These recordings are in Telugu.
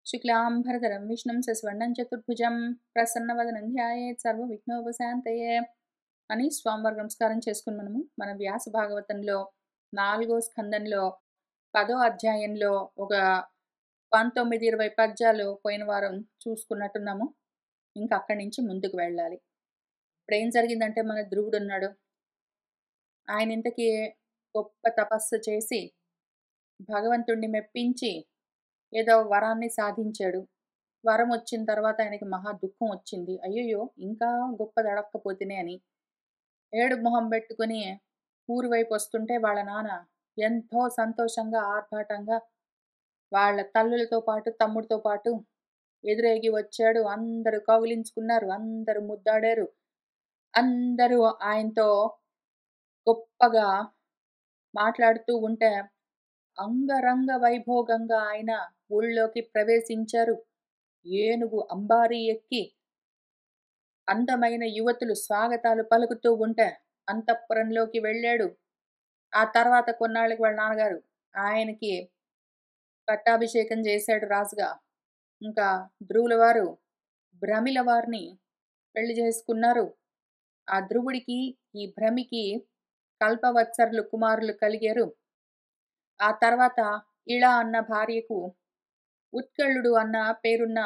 శుక్లాంబరధరం విష్ణుం శశివర్ణం చతుర్భుజం ప్రసన్నవదనం ధ్యాయేత్ సర్వవిఘ్నోపశాంతయే అని స్వామివారి నమస్కారం చేసుకుని మన వ్యాస భాగవతంలో 4వ స్కందంలో 10వ అధ్యాయంలో ఒక 19-20 పద్యాలు పోయిన వారం చూసుకున్నట్టున్నాము. ఇంకా అక్కడి నుంచి ముందుకు వెళ్ళాలి. ఇప్పుడు ఏం జరిగిందంటే, మన ధ్రువుడు ఉన్నాడు. ఆయన ఇంతకీ గొప్ప తపస్సు చేసి భగవంతుణ్ణి మెప్పించి ఏదో వరాన్ని సాధించాడు. వరం వచ్చిన తర్వాత ఆయనకి మహా దుఃఖం వచ్చింది. అయ్యయ్యో, ఇంకా గొప్పది అడక్కపోతేనే అని ఏడు మొహం పెట్టుకుని ఊరి వైపు వస్తుంటే వాళ్ళ నాన్న ఎంతో సంతోషంగా ఆర్భాటంగా వాళ్ళ తల్లులతో పాటు తమ్ముడితో పాటు ఎదురేగి వచ్చాడు. అందరూ కౌగిలించుకున్నారు, అందరూ ముద్దాడారు, అందరూ ఆయనతో గొప్పగా మాట్లాడుతూ ఉంటే అంగరంగ వైభోగంగా ఆయన ఊళ్ళోకి ప్రవేశించారు. ఏనుగు అంబారీ ఎక్కి అందమైన యువతులు స్వాగతాలు పలుకుతూ ఉంటే అంతఃపురంలోకి వెళ్ళాడు. ఆ తర్వాత కొన్నాళ్ళకి వాళ్ళ నాన్నగారు ఆయనకి పట్టాభిషేకం చేశాడు రాజుగా. ఇంకా ధ్రువుల వారు భ్రమిల వారిని పెళ్లి చేసుకున్నారు. ఆ ధ్రువుడికి ఈ భ్రమికి కల్పవత్సరులు కుమారులు కలిగారు. ఆ తర్వాత ఇళ అన్న భార్యకు ఉత్కళుడు అన్న పేరున్న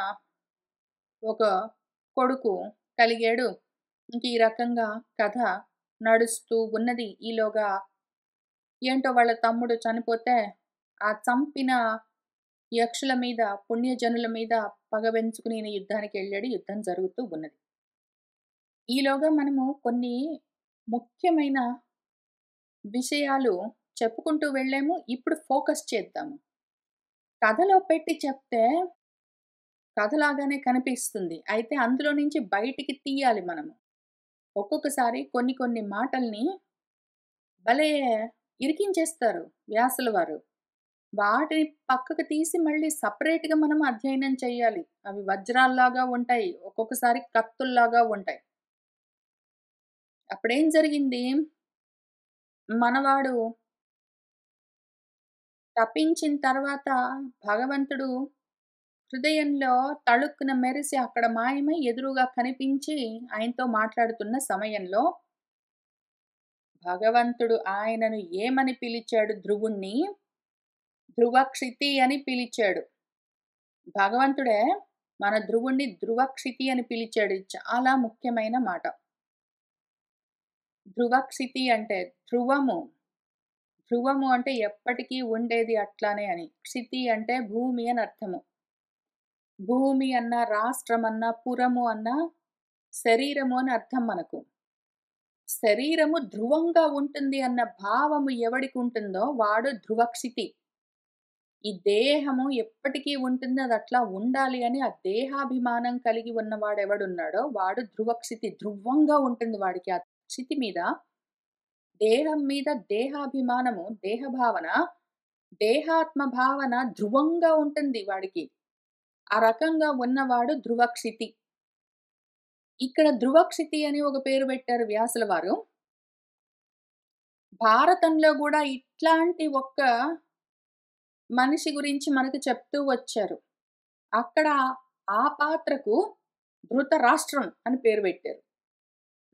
ఒక కొడుకు కలిగాడు. ఇంక ఈ రకంగా కథ నడుస్తూ ఉన్నది. ఈలోగా ఏంటో వాళ్ళ తమ్ముడు చనిపోతే ఆ చంపిన యక్షుల మీద, పుణ్యజనుల మీద పగ పెంచుకుని ఈయన యుద్ధానికి వెళ్ళాడు. యుద్ధం జరుగుతూ ఉన్నది. ఈలోగా మనము కొన్ని ముఖ్యమైన విషయాలు చెప్పుకుంటూ వెళ్ళాము. ఇప్పుడు ఫోకస్ చేద్దాము. కథలో పెట్టి చెప్తే కథలాగానే కనిపిస్తుంది. అయితే అందులో నుంచి బయటికి తీయాలి మనము. ఒక్కొక్కసారి కొన్ని మాటల్ని భలే ఇరికించేస్తారు వ్యాసుల వారు. వాటిని పక్కకు తీసి మళ్ళీ సపరేట్‌గా మనం అధ్యయనం చేయాలి. అవి వజ్రాల్లాగా ఉంటాయి. ఒక్కొక్కసారి కత్తుల్లాగా ఉంటాయి. అప్పుడేం జరిగింది? మనవాడు తపించిన తర్వాత భగవంతుడు హృదయంలో తళుక్కున మెరిసి అక్కడ మాయమై ఎదురుగా కనిపించి ఆయనతో మాట్లాడుతున్న సమయంలో భగవంతుడు ఆయనను ఏమని పిలిచాడు? ధ్రువుణ్ణి ధ్రువక్షితి అని పిలిచాడు. భగవంతుడే మన ధ్రువుణ్ణి ధ్రువక్షితి అని పిలిచాడు. చాలా ముఖ్యమైన మాట. ధ్రువక్షితి అంటే ధ్రువము. ధ్రువము అంటే ఎప్పటికీ ఉండేది అట్లానే అని. క్షితి అంటే భూమి అని అర్థము. భూమి అన్న, రాష్ట్రం అన్న, పురము అన్న, శరీరము అని అర్థం మనకు. శరీరము ధ్రువంగా ఉంటుంది అన్న భావము ఎవడికి ఉంటుందో వాడు ధ్రువక్షితి. ఈ దేహము ఎప్పటికీ ఉంటుంది, అది అట్లా ఉండాలి అని ఆ దేహాభిమానం కలిగి ఉన్నవాడు ఎవడున్నాడో వాడు ధ్రువక్షితి. ధ్రువంగా ఉంటుంది వాడికి ఆ క్షితి మీద, దేహం మీద దేహాభిమానము, దేహభావన, దేహాత్మ భావన ధ్రువంగా ఉంటుంది వాడికి. ఆ రకంగా ఉన్నవాడు ధ్రువక్షితి. ఇక్కడ ధ్రువక్షితి అని ఒక పేరు పెట్టారు వ్యాసుల వారు. భారతంలో కూడా ఇట్లాంటి ఒక్క మనిషి గురించి మనకు చెప్తూ వచ్చారు. అక్కడ ఆ పాత్రకు ధృతరాష్ట్రం అని పేరు పెట్టారు.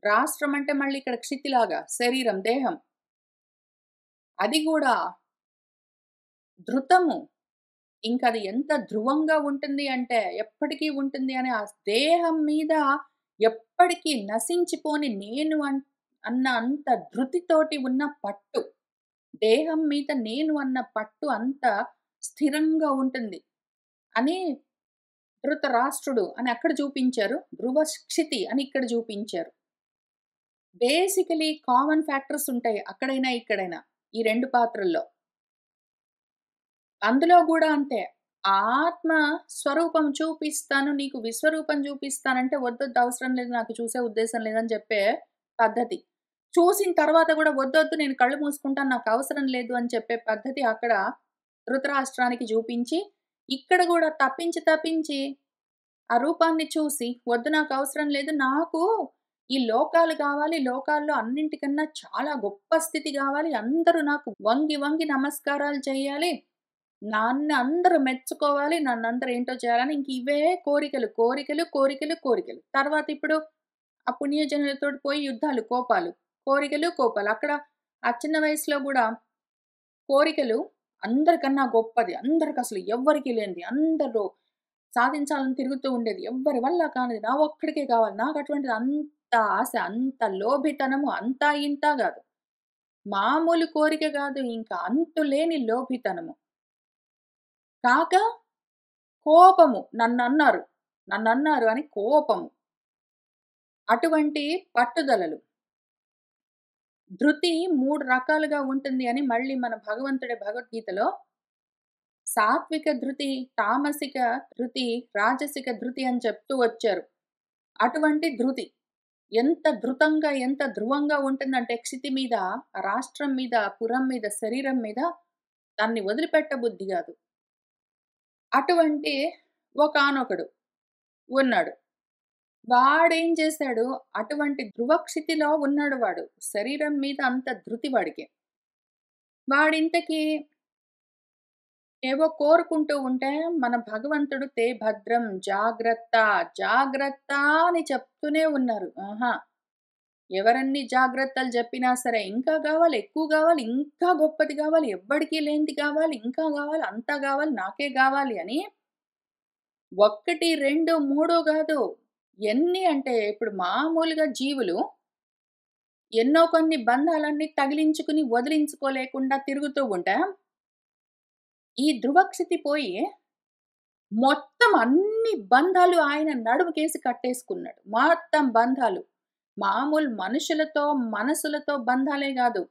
రాష్ట్రం అంటే మళ్ళీ ఇక్కడ క్షితిలాగా శరీరం, దేహం. అది కూడా ధృతము. ఇంకది ఎంత ధ్రువంగా ఉంటుంది అంటే ఎప్పటికీ ఉంటుంది అని ఆ దేహం మీద ఎప్పటికీ నశించిపోని నేను అన్న అంత ధృతితోటి ఉన్న పట్టు. దేహం మీద నేను అన్న పట్టు అంత స్థిరంగా ఉంటుంది అని ధృతరాష్ట్రుడు అని అక్కడ చూపించారు. ధ్రువక్షితి అని ఇక్కడ చూపించారు. బేసికలీ కామన్ ఫ్యాక్టర్స్ ఉంటాయి అక్కడైనా ఇక్కడైనా ఈ రెండు పాత్రల్లో. అందులో కూడా అంతే. ఆత్మ స్వరూపం చూపిస్తాను, నీకు విశ్వరూపం చూపిస్తానంటే వద్దొద్దు, అవసరం లేదు, నాకు చూసే ఉద్దేశం లేదని చెప్పే పద్ధతి. చూసిన తర్వాత కూడా వద్దొద్దు, నేను కళ్ళు మూసుకుంటాను, నాకు అవసరం లేదు అని చెప్పే పద్ధతి అక్కడ ధృతరాష్ట్రానికి చూపించి, ఇక్కడ కూడా తప్పించి ఆ రూపాన్ని చూసి వద్దు, నాకు అవసరం లేదు, నాకు ఈ లోకాలు కావాలి, లోకాల్లో అన్నింటికన్నా చాలా గొప్ప స్థితి కావాలి, అందరూ నాకు వంగి నమస్కారాలు చేయాలి, నన్ను అందరూ మెచ్చుకోవాలి. నన్నందరూ ఏంటో చేయాలని ఇంక ఇవే కోరికలు, కోరికలు, కోరికలు, కోరికలు. తర్వాత ఇప్పుడు ఆ పుణ్యజనులతోటి పోయి యుద్ధాలు, కోపాలు. కోరికలు, కోపాలు. అక్కడ ఆ చిన్న వయసులో గూడా కోరికలు అందరికన్నా గొప్పది. అందరికసలు ఎవ్వరికీ లేనిది. అందరూ సాధించాలని తిరుగుతూ ఉండేది. ఎవ్వరి వల్ల కానిది నా ఒక్కడికే కావాలి. నాకటువంటిది అంత ఆశ, అంత లోభితనము అంతా ఇంతా గాదు. మామూలు కోరిక గాదు. ఇంక అంతులేని లోభితనము. కాక కోపము. నన్నన్నారు అని కోపము. అటువంటి పట్టుదలలు. ధృతి 3 రకాలుగా ఉంటుంది అని మళ్ళీ మన భగవంతుడే భగవద్గీతలో సాత్విక ధృతి, తామసిక ధృతి, రాజసిక ధృతి అని చెప్తూ వచ్చారు. అటువంటి ధృతి ఎంత ధృతంగా, ఎంత ధ్రువంగా ఉంటుందంటే క్షితి మీద, రాష్ట్రం మీద, పురం మీద, శరీరం మీద దాన్ని వదిలిపెట్టబుద్ధి గాదు. అటువంటి ఒకానొకడు ఉన్నాడు. వాడేం చేశాడు, అటువంటి ధ్రువక్షితిలో ఉన్నాడు వాడు. శరీరం మీద అంత ధృతి వాడికి. వాడింతకీ ఏవో కోరుకుంటూ ఉంటే మన భగవంతుడు తే భద్రం జాగ్రత్త, జాగ్రత్త అని చెప్తూనే ఉన్నారు. ఆహా! ఎవరన్ని జాగ్రత్తలు జెప్పినా సరే ఇంకా గావాలి, ఎక్కువ గావాలి, ఇంకా గొప్పది గావాలి, ఎవ్వడికి లేనిది గావాలి, ఇంకా గావాలి, అంతా గావాలి, నాకే గావాలి అని 1, 2, 3 గాదు. ఎన్ని అంటే ఇప్పుడు మామూలుగా జీవులు ఎన్నో కొన్ని బంధాలన్నీ తగిలించుకుని వదిలించుకోలేకుండా తిరుగుతూ ఉంటే, ఈ ధ్రువక్షితి పోయి మొత్తం అన్ని బంధాలు ఆయన నడుముకేసి కట్టేసుకున్నాడు. మొత్తం బంధాలు. మామూలు మనుషులతో, మనసులతో బంధాలే గాదు.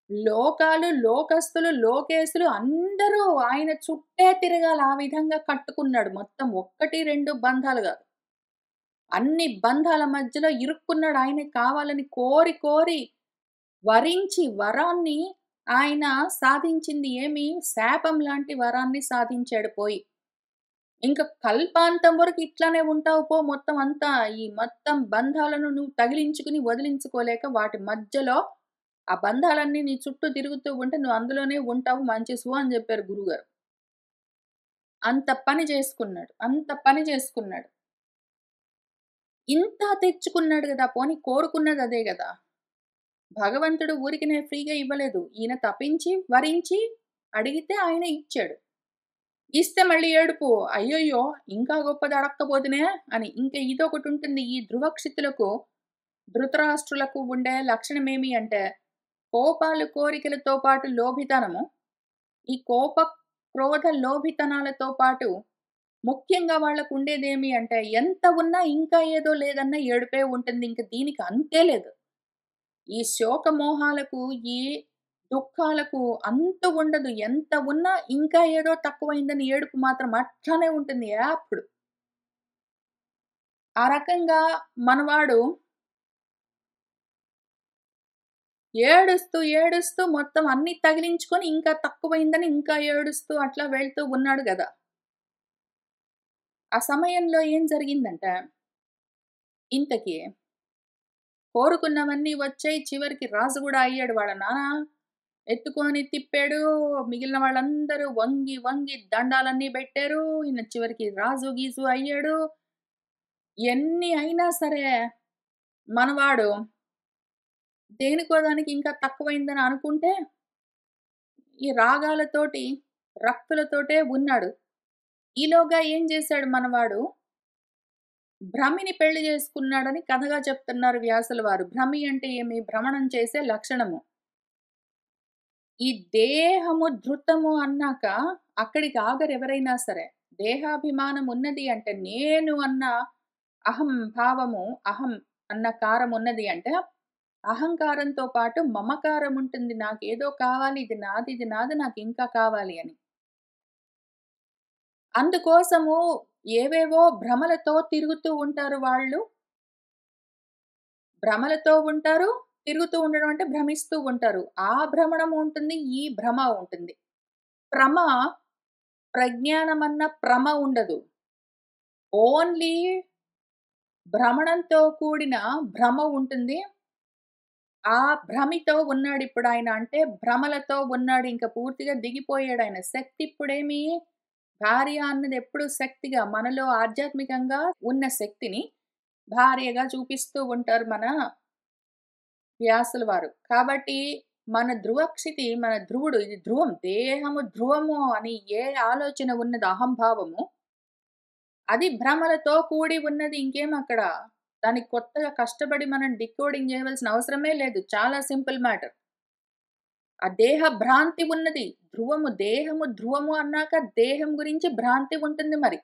లోకాలు, లోకస్తులు, లోకేశులు అందరూ ఆయన చుట్టే తిరగాలి. ఆ విధంగా కట్టుకున్నాడు. మొత్తం 1, 2 బంధాలు గాదు. అన్ని బంధాల మధ్యలో ఇరుక్కున్నాడు. ఆయనే కావాలని కోరి, కోరి వరించి వరాన్ని ఆయన సాధించింది ఏమి? శాపం లాంటి వరాన్ని సాధించాడు పోయి. ఇంక కల్పాంతం వరకు ఇట్లానే ఉంటావు పో మొత్తం అంతా. ఈ మొత్తం బంధాలను నువ్వు తగిలించుకుని వదిలించుకోలేక వాటి మధ్యలో ఆ బంధాలన్నీ నీ చుట్టూ తిరుగుతూ ఉంటే నువ్వు అందులోనే ఉంటావు మంచిసు అని జెప్పారు గురువుగారు. అంత పని జేసుకున్నాడు. అంత పని జేసుకున్నాడు. ఇంత తెచ్చుకున్నాడు గదా! పోనీ కోరుకున్నది అదే గదా! భగవంతుడు ఊరికినే ఫ్రీగా ఇవ్వలేదు. ఈయన తపించి, వరించి అడిగితే ఆయన ఇచ్చాడు. ఇస్తే మళ్ళీ ఏడుపు. అయ్యయ్యో! ఇంకా గొప్పది అడక్కపోతినే అని. ఇంక ఇదొకటుంటుంది. ఈ ధ్రువక్షితులకు, ధృతరాష్ట్రులకు ఉండే లక్షణమేమి అంటే, కోపాలు, కోరికలతో పాటు లోభితనము. ఈ కోప, క్రోధ, లోభితనాలతో పాటు ముఖ్యంగా వాళ్ళకుండేదేమి అంటే, ఎంత ఉన్నా ఇంకా ఏదో లేదన్న ఏడుపే ఉంటుంది. ఇంక దీనికి అంతే లేదు. ఈ శోకమోహాలకు, ఈ దుఃఖాలకు అంతు ఉండదు. ఎంత ఉన్నా ఇంకా ఏదో తక్కువైందని ఏడుపు మాత్రం అట్లనే ఉంటుంది యాప్పుడు. ఆ రకంగా మనవాడు ఏడుస్తూ, ఏడుస్తూ మొత్తం అన్నీ తగిలించుకొని ఇంకా తక్కువైందని ఇంకా ఏడుస్తూ అట్లా వెళ్తూ ఉన్నాడు గదా! ఆ సమయంలో ఏం జరిగిందంటే, ఇంతకీ కోరుకున్నవన్నీ వచ్చాయి. చివరికి రాజు గూడా అయ్యాడు. వాళ్ళ నాన్న ఎత్తుకొని తిప్పాడు. మిగిలిన వాళ్ళందరూ వంగి, వంగి దండాలన్నీ బెట్టారు. ఈయన చివరికి రాజు, గీజు అయ్యాడు. ఎన్ని అయినా సరే మనవాడు దేనికో దానికి ఇంకా తక్కువైందని అనుకుంటే, ఈ రాగాలతోటి, రక్తులతోటే ఉన్నాడు. ఈలోగా ఏం జేశాడు మనవాడు, భ్రమిని పెళ్లి జేసుకున్నాడని కథగా చెప్తున్నారు వ్యాసుల వారు. భ్రమి అంటే ఏమి? భ్రమణం చేసే లక్షణము. ఈ దేహము ధృతము అన్నాక అక్కడికి ఆగరు ఎవరైనా సరే. దేహాభిమానం ఉన్నది అంటే నేను అన్న అహం భావము, అహం అన్న కారం ఉన్నది అంటే అహంకారంతో పాటు మమకారం ఉంటుంది. నాకేదో కావాలి, ఇది నాది, ఇది నాది, నాకింకా కావాలి అని. అందుకోసము ఏవేవో భ్రమలతో తిరుగుతూ ఉంటారు వాళ్ళు. భ్రమలతో ఉంటారు. తిరుగుతూ ఉండడం అంటే భ్రమిస్తూ ఉంటారు. ఆ భ్రమణం ఉంటుంది. ఈ భ్రమ ఉంటుంది. ప్రమ ప్రజ్ఞానమన్న భ్రమ ఉండదు. ఓన్లీ భ్రమణంతో కూడిన భ్రమ ఉంటుంది. ఆ భ్రమితో ఉన్నాడిప్పుడాయన. అంటే భ్రమలతో ఉన్నాడు. ఇంక పూర్తిగా దిగిపోయాడాయన. శక్తి ఇప్పుడేమి భార్య అన్నది ఎప్పుడు శక్తిగా మనలో ఆధ్యాత్మికంగా ఉన్న శక్తిని భార్యగా చూపిస్తూ ఉంటారు మన వ్యాసుల వారు. కాబట్టి మన ధ్రువక్షితి, మన ధ్రువుడు ఇది ధ్రువం. దేహము ధ్రువము అని ఏ ఆలోచన ఉన్నది అహంభావము, అది భ్రమలతో కూడి ఉన్నది. ఇంకేమక్కడ దానికి కొత్తగా కష్టపడి మనం డీకోడింగ్ చేయవలసిన అవసరమే లేదు. చాలా సింపుల్ మ్యాటర్. ఆ దేహ భ్రాంతి ఉన్నది. ధ్రువము, దేహము ధ్రువము అన్నాక దేహం గురించి భ్రాంతి ఉంటుంది మరి.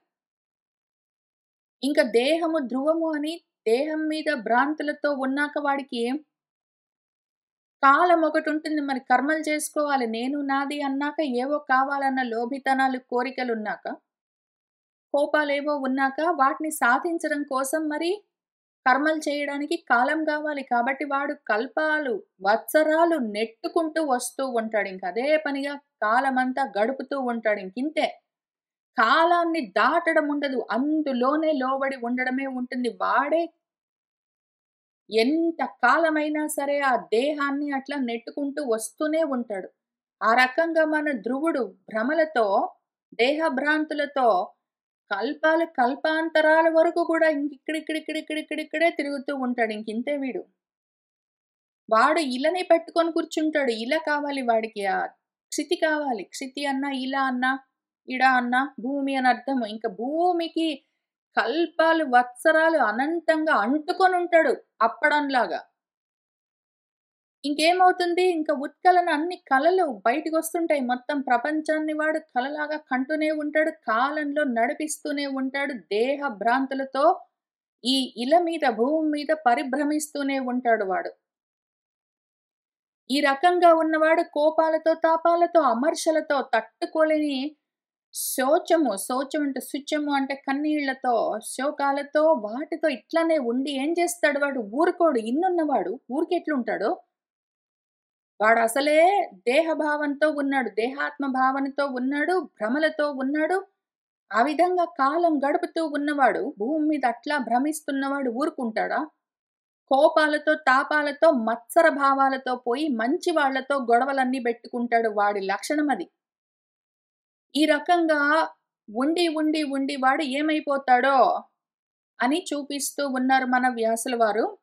ఇంక దేహము ధ్రువము అని దేహం మీద భ్రాంతులతో ఉన్నాక వాడికి కాలం ఒకటుంటుంది మరి కర్మలు చేసుకోవాలి. నేను, నాది అన్నాక ఏవో కావాలన్న లోభితనాలు, కోరికలున్నాక, కోపాలేవో ఉన్నాక వాటిని సాధించడం కోసం మరి కర్మలు చేయడానికి కాలం గావాలి. కాబట్టి వాడు కల్పాలు, వత్సరాలు నెట్టుకుంటూ వస్తూ ఉంటాడు. ఇంక అదే పనిగా కాలమంతా గడుపుతూ ఉంటాడు. ఇంకింతే. కాలాన్ని దాటడం ఉండదు. అందులోనే లోబడి ఉండడమే ఉంటుంది. వాడే ఎంత కాలమైనా సరే ఆ దేహాన్ని అట్లా నెట్టుకుంటూ వస్తూనే ఉంటాడు. ఆ రకంగా మన ధ్రువుడు భ్రమలతో, దేహభ్రాంతులతో కల్పాలు కల్పాంతరాల వరకు కూడా ఇంకిక్కడిక్కడిక్కడిక్కడిక్కడిక్కడే తిరుగుతూ ఉంటాడు. ఇంకింతే వీడు. వాడు ఇలని పెట్టుకొని కూర్చుంటాడు. ఇల కావాలి వాడికి. క్షితి కావాలి. క్షితి అన్నా, ఇల అన్నా, ఇడ అన్నా భూమి అని అర్థము. ఇంక భూమికి కల్పాలు, వత్సరాలు అనంతంగా అంటుకొనుంటాడు అప్పడంలాగా. ఇంకేమవుతుంది? ఇంక ఉత్కలన అన్ని కలలు బయటికొస్తుంటాయి. మొత్తం ప్రపంచాన్ని వాడు కలలాగా కంటూనే ఉంటాడు. కాలంలో నడిపిస్తూనే ఉంటాడు. దేహ భ్రాంతులతో ఈ ఇల మీద, భూమి మీద పరిభ్రమిస్తూనే ఉంటాడు వాడు. ఈ రకంగా ఉన్నవాడు కోపాలతో, తాపాలతో, అమర్షలతో తట్టుకోలేని శోచం అంటే శుచము అంటే కన్నీళ్లతో, శోకాలతో వాటితో ఇట్లనే ఉండి ఏం చేస్తాడు వాడు? ఊరుకోడు. ఇన్నున్నవాడు ఊరికెట్లుంటాడు? వాడసలే దేహభావంతో ఉన్నాడు. దేహాత్మ భావనతో ఉన్నాడు. భ్రమలతో ఉన్నాడు. ఆ విధంగా కాలం గడుపుతూ ఉన్నవాడు, భూమి మీద అట్లా భ్రమిస్తున్నవాడు ఊరుకుంటాడా? కోపాలతో, తాపాలతో, మత్సర భావాలతో పోయి మంచి వాళ్ళతో గొడవలన్నీ బెట్టుకుంటాడు. వాడి లక్షణమది. ఈ రకంగా ఉండి వాడు ఏమైపోతాడో అని చూపిస్తూ ఉన్నారు మన వ్యాసుల వారు.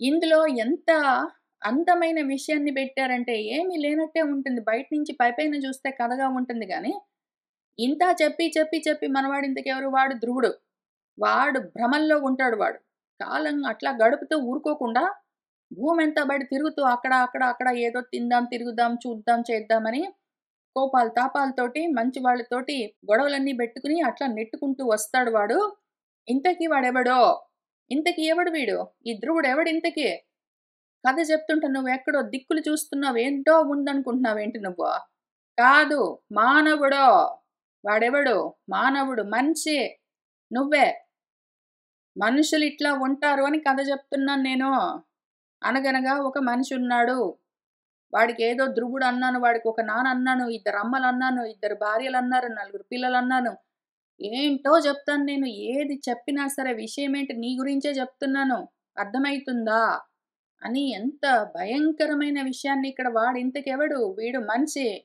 ఇందులో ఎంత అందమైన విషయాన్ని పెట్టారంటే ఏమీ లేనట్టే ఉంటుంది. బయట నుంచి పైపైన చూస్తే కథగా ఉంటుంది గానీ, ఇంతా చెప్పి మనవాడు ఇంతకెవరు వాడు ధ్రువుడు. వాడు భ్రమల్లో ఉంటాడు వాడు. కాలం అట్లా గడుపుతూ ఊరుకోకుండా భూమెంతా బయట తిరుగుతూ అక్కడ ఏదో తిందాం, తిరుగుదాం, చూద్దాం, చేద్దామని కోపాలు, తాపాలతోటి మంచి వాళ్ళతోటి గొడవలన్నీ బెట్టుకుని అట్లా నెట్టుకుంటూ వస్తాడు వాడు. ఇంతకీ వాడెవడో? ఇంతకీ ఎవడు వీడు? ఈ ధ్రువుడెవడింతకీ? కథ చెప్తుంటే నువ్వెక్కడో దిక్కులు చూస్తున్నావు. ఏంటో ఉందనుకుంటున్నావేంటి నువ్వు? కాదు. మానవుడో. వాడెవడు? మానవుడు. మనిషి. నువ్వే. మనుషులిట్లా ఉంటారు అని కథ చెప్తున్నాను నేను. అనగనగా ఒక మనిషున్నాడు. వాడికేదో ధ్రువుడన్నాను. వాడికొక నానన్నాను. ఇద్దరమ్మలన్నాను. ఇద్దరు భార్యలన్నారు. నలుగురు పిల్లలన్నాను. ఏంటో చెప్తాను నేను. ఏది చెప్పినా సరే విషయమేంటి నీ గురించే చెప్తున్నాను. అర్థమైతుందా? అని ఎంత భయంకరమైన విషయాన్ని ఇక్కడ వాడింతకెవడు? వీడు మనిషి.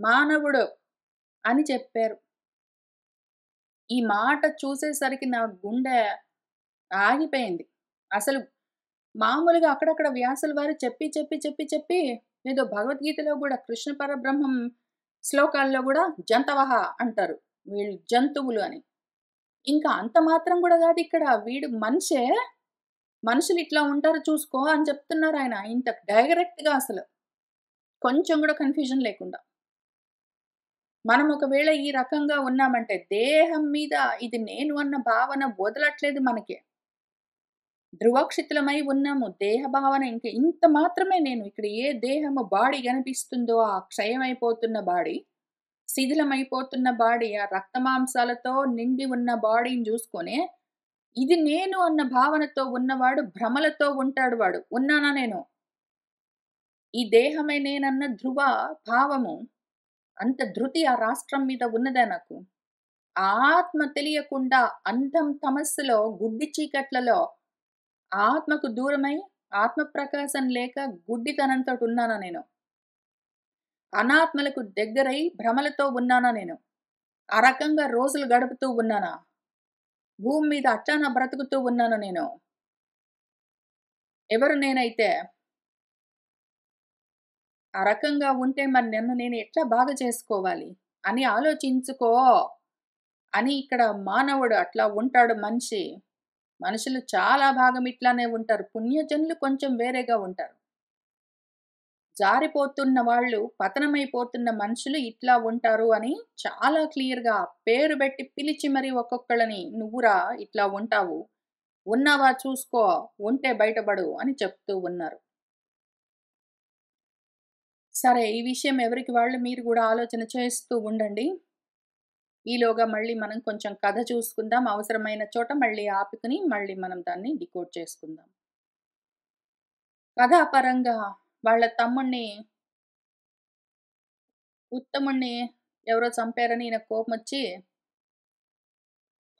మానవుడు అని చెప్పారు. ఈ మాట చూసేసరికి నా గుండె ఆగిపోయింది. అసలు మామూలుగా అక్కడక్కడ వ్యాసుల వారు చెప్పి ఏదో భగవద్గీతలో గూడా కృష్ణ పరబ్రహ్మం శ్లోకాల్లో గూడా జంతవః అంటారు. వీళ్ళు జంతువులు అని. ఇంకా అంత మాత్రం గూడా గాదిక్కడ. వీడు మనిషే. మనుషులిట్లా ఉంటారు చూసుకో అని చెప్తున్నారాయన. ఇంత డైరెక్ట్‌గా అసలు. కొంచెం గూడా కన్‌ఫ్యూజన్ లేకుండా. మనం ఒకవేళ ఈ రకంగా ఉన్నామంటే దేహం మీద ఇది నేను అన్న భావన వదలట్లేదు మనకి. ధ్రువక్షితులమై ఉన్నాము. దేహ భావన ఇంక ఇంత మాత్రమే నేను. ఇక్కడ ఏ దేహము బాడీ గనిపిస్తుందో ఆ క్షయమైపోతున్న బాడీ, శిథిలమైపోతున్న బాడీ, ఆ రక్తమాంసాలతో నిండి ఉన్న బాడీని జూసుకొని, ఇది నేను అన్న భావనతో ఉన్నవాడు భ్రమలతో ఉంటాడు వాడు. ఉన్నానా నేను? ఈ దేహమే నేనన్న ధ్రువ భావము అంత ధృతి ఆ రాష్ట్రం మీద ఉన్నదా నాకు? ఆ ఆత్మ తెలియకుండా అంధం తమస్సులో, గుడ్డి చీకట్లలో ఆత్మకు దూరమై ఆత్మప్రకాశం లేక గుడ్డితనంతోటున్నానా నేను? అనాత్మలకు దగ్గరై భ్రమలతో ఉన్నానా నేను? ఆ రకంగా రోజులు గడుపుతూ ఉన్నానా? భూమి మీద అట్టాన బ్రతుకుతూ ఉన్నానా నేను? ఎవరు నేనైతే? ఆ రకంగా ఉంటే మరి నన్ను నేను ఎట్లా బాగా చేసుకోవాలి? అని ఆలోచించుకో అని ఇక్కడ మానవుడు అట్లా ఉంటాడు మనిషి. మనుషులు చాలా భాగం ఇట్లానే ఉంటారు. పుణ్యజనులు కొంచెం వేరేగా ఉంటారు. జారిపోతున్న వాళ్ళు, పతనమైపోతున్న మనుషులు ఇట్లా ఉంటారు అని చాలా క్లియర్‌గా పేరు బెట్టి పిలిచి మరి ఒక్కొక్కళ్ళని "నువ్వురా ఇట్లా ఉంటావు. ఉన్నావా చూసుకో, ఉంటే బయటపడు" అని చెప్తూ ఉన్నారు. సరే ఈ విషయం ఎవరికి వాళ్ళు మీరు గూడా ఆలోచన చేస్తూ ఉండండి. ఈలోగా మళ్ళీ మనం కొంచెం కథ చూసుకుందాం. అవసరమైన చోట మళ్ళీ ఆపుకొని మళ్ళీ మనం దాన్ని డీకోడ్ చేసుకుందాం. కథాపరంగా వాళ్ళ తమ్ముడిని ఉత్తముడిని ఎవరో చంపారని ఈయనకు కోపమొచ్చి,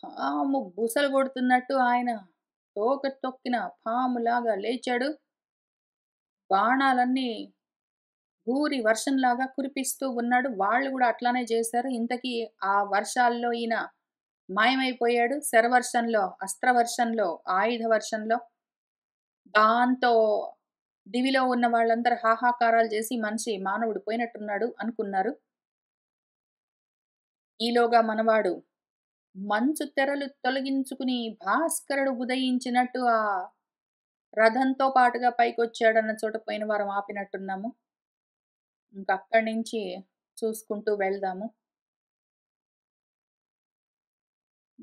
పాము బుసలు కొడుతున్నట్టు ఆయన తోక తొక్కిన పాములాగా లేచాడు. బాణాలన్నీ భూరి వర్షంలాగా కురిపిస్తూ ఉన్నాడు. వాళ్ళు గూడా అట్లానే జేశారు. ఇంతకీ ఆ వర్షాల్లో ఈయన మాయమైపోయాడు. శరవర్షంలో, అస్త్రవర్షంలో, ఆయుధ వర్షంలో. దాంతో దివిలో ఉన్న వాళ్ళందరూ హాహాకారాలు జేసి మనిషి మానవుడు పోయినట్టున్నాడు అనుకున్నారు. ఈలోగా మనవాడు మంచు తెరలు తొలగించుకుని భాస్కరుడు ఉదయించినట్టు ఆ రథంతో పాటుగా పైకొచ్చాడన్న చోట పోయిన వారం ఆపినట్టున్నాము. ఇంకక్కడి నుంచి చూసుకుంటూ వెళ్దాము.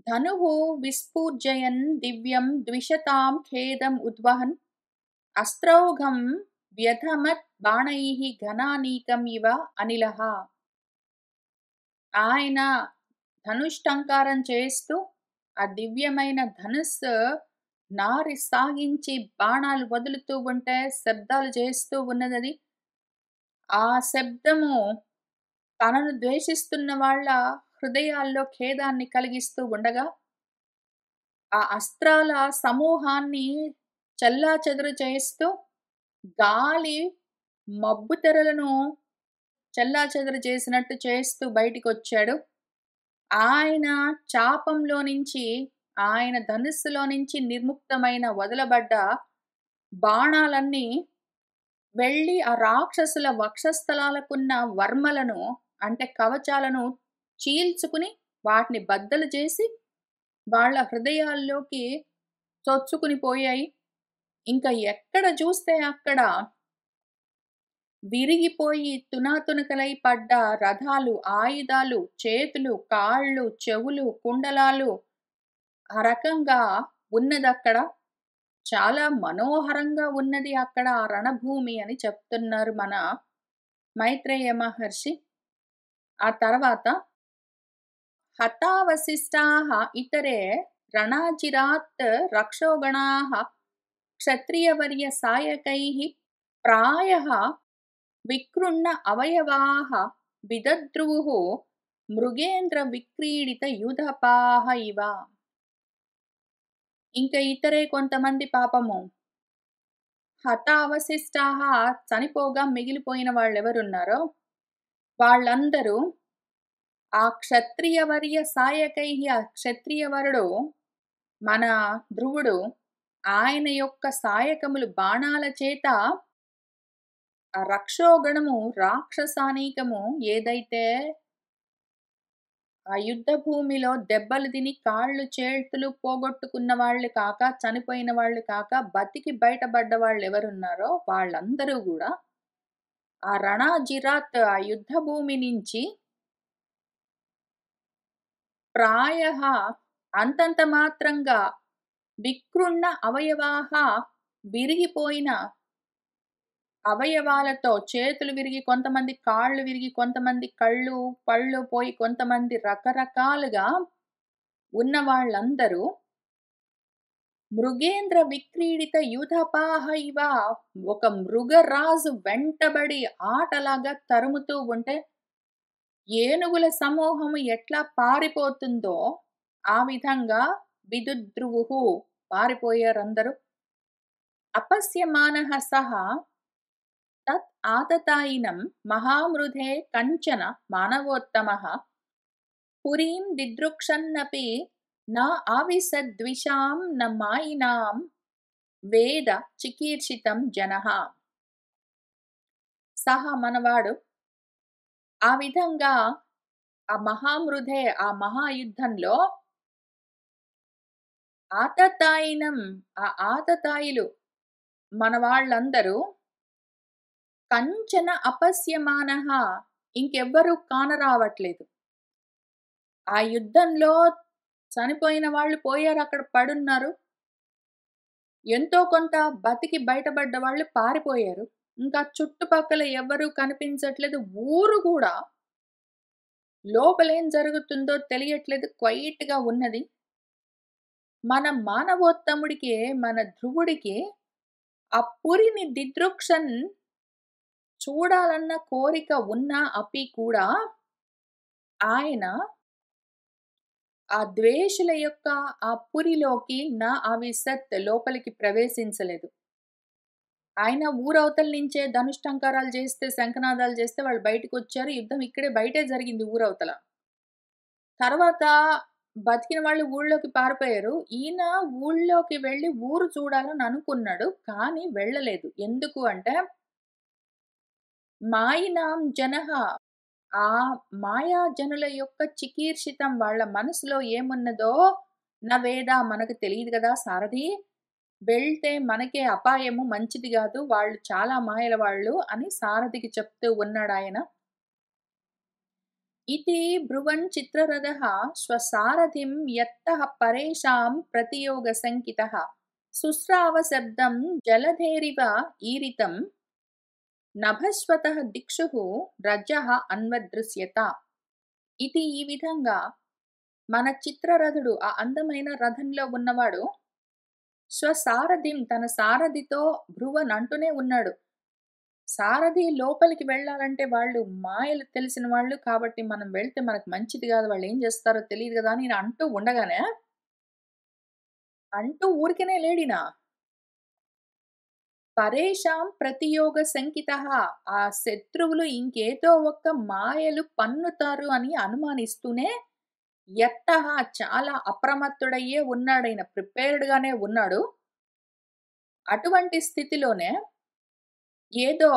ధనుః విస్ఫూర్జయన్ దివ్యం ద్విషతాం ఖేదం ఉద్వహన్ అస్త్రౌఘం వ్యధమత్ బాణైః ఘనానీకం ఇవ అనిలః. ఆయన ధనుష్టంకారం చేస్తూ ఆ దివ్యమైన ధనుస్సు నారి సాగించి బాణాలు వదులుతూ ఉంటే శబ్దాలు చేస్తూ ఉన్నదది. ఆ శబ్దము తనను ద్వేషిస్తున్న వాళ్ళ హృదయాల్లో ఖేదాన్ని కలిగిస్తూ ఉండగా, ఆ అస్త్రాల సమూహాన్ని చెల్లాచెదరు చేస్తూ, గాలి మబ్బు తెరలను చెల్లాచెదరు చేసినట్టు చేస్తూ బయటికొచ్చాడు. ఆయన చాపంలో నుంచి, ఆయన ధనుస్సులో నుంచి నిర్ముక్తమైన వదలబడ్డ బాణాలన్నీ వెళ్ళి ఆ రాక్షసుల వక్షస్థలాలకున్న వర్మలను అంటే కవచాలను చీల్చుకుని వాటిని బద్దలు చేసి వాళ్ళ హృదయాల్లోకి చొచ్చుకుని పోయాయి. ఇంకా ఎక్కడ చూస్తే అక్కడ విరిగిపోయి తునాతునకలై పడ్డ రథాలు, ఆయుధాలు, చేతులు, కాళ్ళు, చెవులు, కుండలాలు ఆ రకంగా ఉన్నదక్కడ. చాలా మనోహరంగా ఉన్నది అక్కడ ఆ రణభూమి అని చెప్తున్నారు మన మైత్రేయ మహర్షి. ఆ తర్వాత హతావశిష్టాః ఇతరే రణాజిరాత్ రక్షోగణాః క్షత్రియవర్య సాయకైః ప్రాయః వికృన్న అవయవాః విదద్రువుః మృగేంద్ర విక్రీడిత యూధపాః ఇవ. ఇంక ఇతరే కొంతమంది పాపము హతావశిష్టాః చనిపోగా మిగిలిపోయిన వాళ్ళెవరున్నారో వాళ్ళందరూ ఆ క్షత్రియవర్య సాయకైః ఆ క్షత్రియవరుడు మన ధ్రువుడు ఆయన యొక్క సాయకములు బాణాల చేత ఆ రక్షోగణము రాక్షసానీకము ఏదైతే ఆ యుద్ధ భూమిలో దెబ్బలు తిని కాళ్ళు చేతులు పోగొట్టుకున్న వాళ్ళు కాక చనిపోయిన వాళ్ళు కాక బతికి బయటపడ్డ వాళ్ళు ఎవరున్నారో వాళ్ళందరూ కూడా ఆ రణాజిరాత్ ఆ యుద్ధ భూమి నుంచి ప్రాయః అంతంత మాత్రంగా వికృన్న అవయవాః విరిగిపోయిన అవయవాలతో చేతులు విరిగి కొంతమంది కాళ్ళు విరిగి కొంతమంది కళ్ళు పళ్ళు పోయి కొంతమంది రకరకాలుగా ఉన్న వాళ్ళందరూ మృగేంద్ర విక్రీడిత యూధపాః ఇవ ఒక మృగరాజు వెంటబడి ఆటలాగా తరుముతూ ఉంటే ఏనుగుల సమూహము ఎట్లా పారిపోతుందో ఆ విధంగా విదుద్రువుః పారిపోయారందరూ. अपश्यमानः सः तत् आततायिनं महामृधे कञ्चन मानवोत्तमः पुरीं दिदृक्षन्नपि न आविशद्विषां न मायिनां వేద చికీర్షితం జనః. సహా మనవాడు ఆ విధంగా ఆ మహామృధే ఆ మహాయుద్ధంలో ఆతతాయినం ఆ ఆతతాయిలు మన వాళ్ళందరూ కంచన అపశ్యమానః ఇంకెవ్వరూ కానరావట్లేదు. ఆ యుద్ధంలో చనిపోయిన వాళ్ళు పోయారు, అక్కడ పడున్నారు. ఎంతో కొంత బతికి బయటపడ్డ వాళ్ళు పారిపోయారు. ఇంకా చుట్టుపక్కల ఎవ్వరూ కనిపించట్లేదు. ఊరు గూడా లోపలేం జరుగుతుందో తెలియట్లేదు. క్వైట్‌గా ఉన్నది. మన మానవోత్తముడికి, మన ధ్రువుడికి ఆ పురిని దిదృక్షన్ చూడాలన్న కోరిక ఉన్నా అపి కూడా ఆయన ఆ ద్వేషుల యొక్క ఆ పురిలోకి నా అవిసత్ లోపలికి ప్రవేశించలేదు. ఆయన ఊరవతల నుంచే ధనుష్టంకారాలు చేస్తే, శంఖనాదాలు చేస్తే వాళ్ళు బయటికొచ్చారు. యుద్ధం ఇక్కడే బయటే జరిగింది ఊరవతల. తర్వాత బతికిన వాళ్ళు ఊళ్ళోకి పారిపోయారు. ఈయన ఊళ్ళోకి వెళ్లి ఊరు చూడాలని అనుకున్నాడు. కానీ వెళ్ళలేదు. ఎందుకు అంటే మాయినాం జనః ఆ మాయాజనుల యొక్క చికీర్షితం వాళ్ళ మనసులో ఏమున్నదో వేద మనకు తెలియదు గదా సారథి. వెళ్తే మనకే అపాయము, మంచిది గాదు. వాళ్ళు చాలా మాయల వాళ్ళు అని సారథికి చెప్తూ ఉన్నాడాయన. इति ब्रुवन् चित्ररथः स्वसारथिं यत्तः परेषां प्रतियोगशङ्कितः शुश्रावशब्दं जलधेरिव ईरितं నభస్వతః దిక్షుః రజః అన్వదృశ్యత. ఇది ఈ విధంగా మన చిత్రరథుడు ఆ అందమైన రథంలో ఉన్నవాడు స్వసారథిం తన సారథితో భ్రువన్ అంటూనే ఉన్నాడు. సారథి లోపలికి వెళ్ళాలంటే వాళ్ళు మాయలు తెలిసిన వాళ్ళు కాబట్టి మనం వెళ్తే మనకు మంచిది కాదు, వాళ్ళు ఏం చేస్తారో తెలియదు కదా అని అంటూ ఉండగానే అంటూ ఊరికనే లేడినా పరేషాం ప్రతియోగ శంకితః ఆ శత్రువులు ఇంకేదో ఒక మాయలు పన్నుతారు అని అనుమానిస్తూనే యత్తః చాలా అప్రమత్తుడయ్యే ఉన్నాడైన, ప్రిపేర్డ్ గానే ఉన్నాడు. అటువంటి స్థితిలోనే ఏదో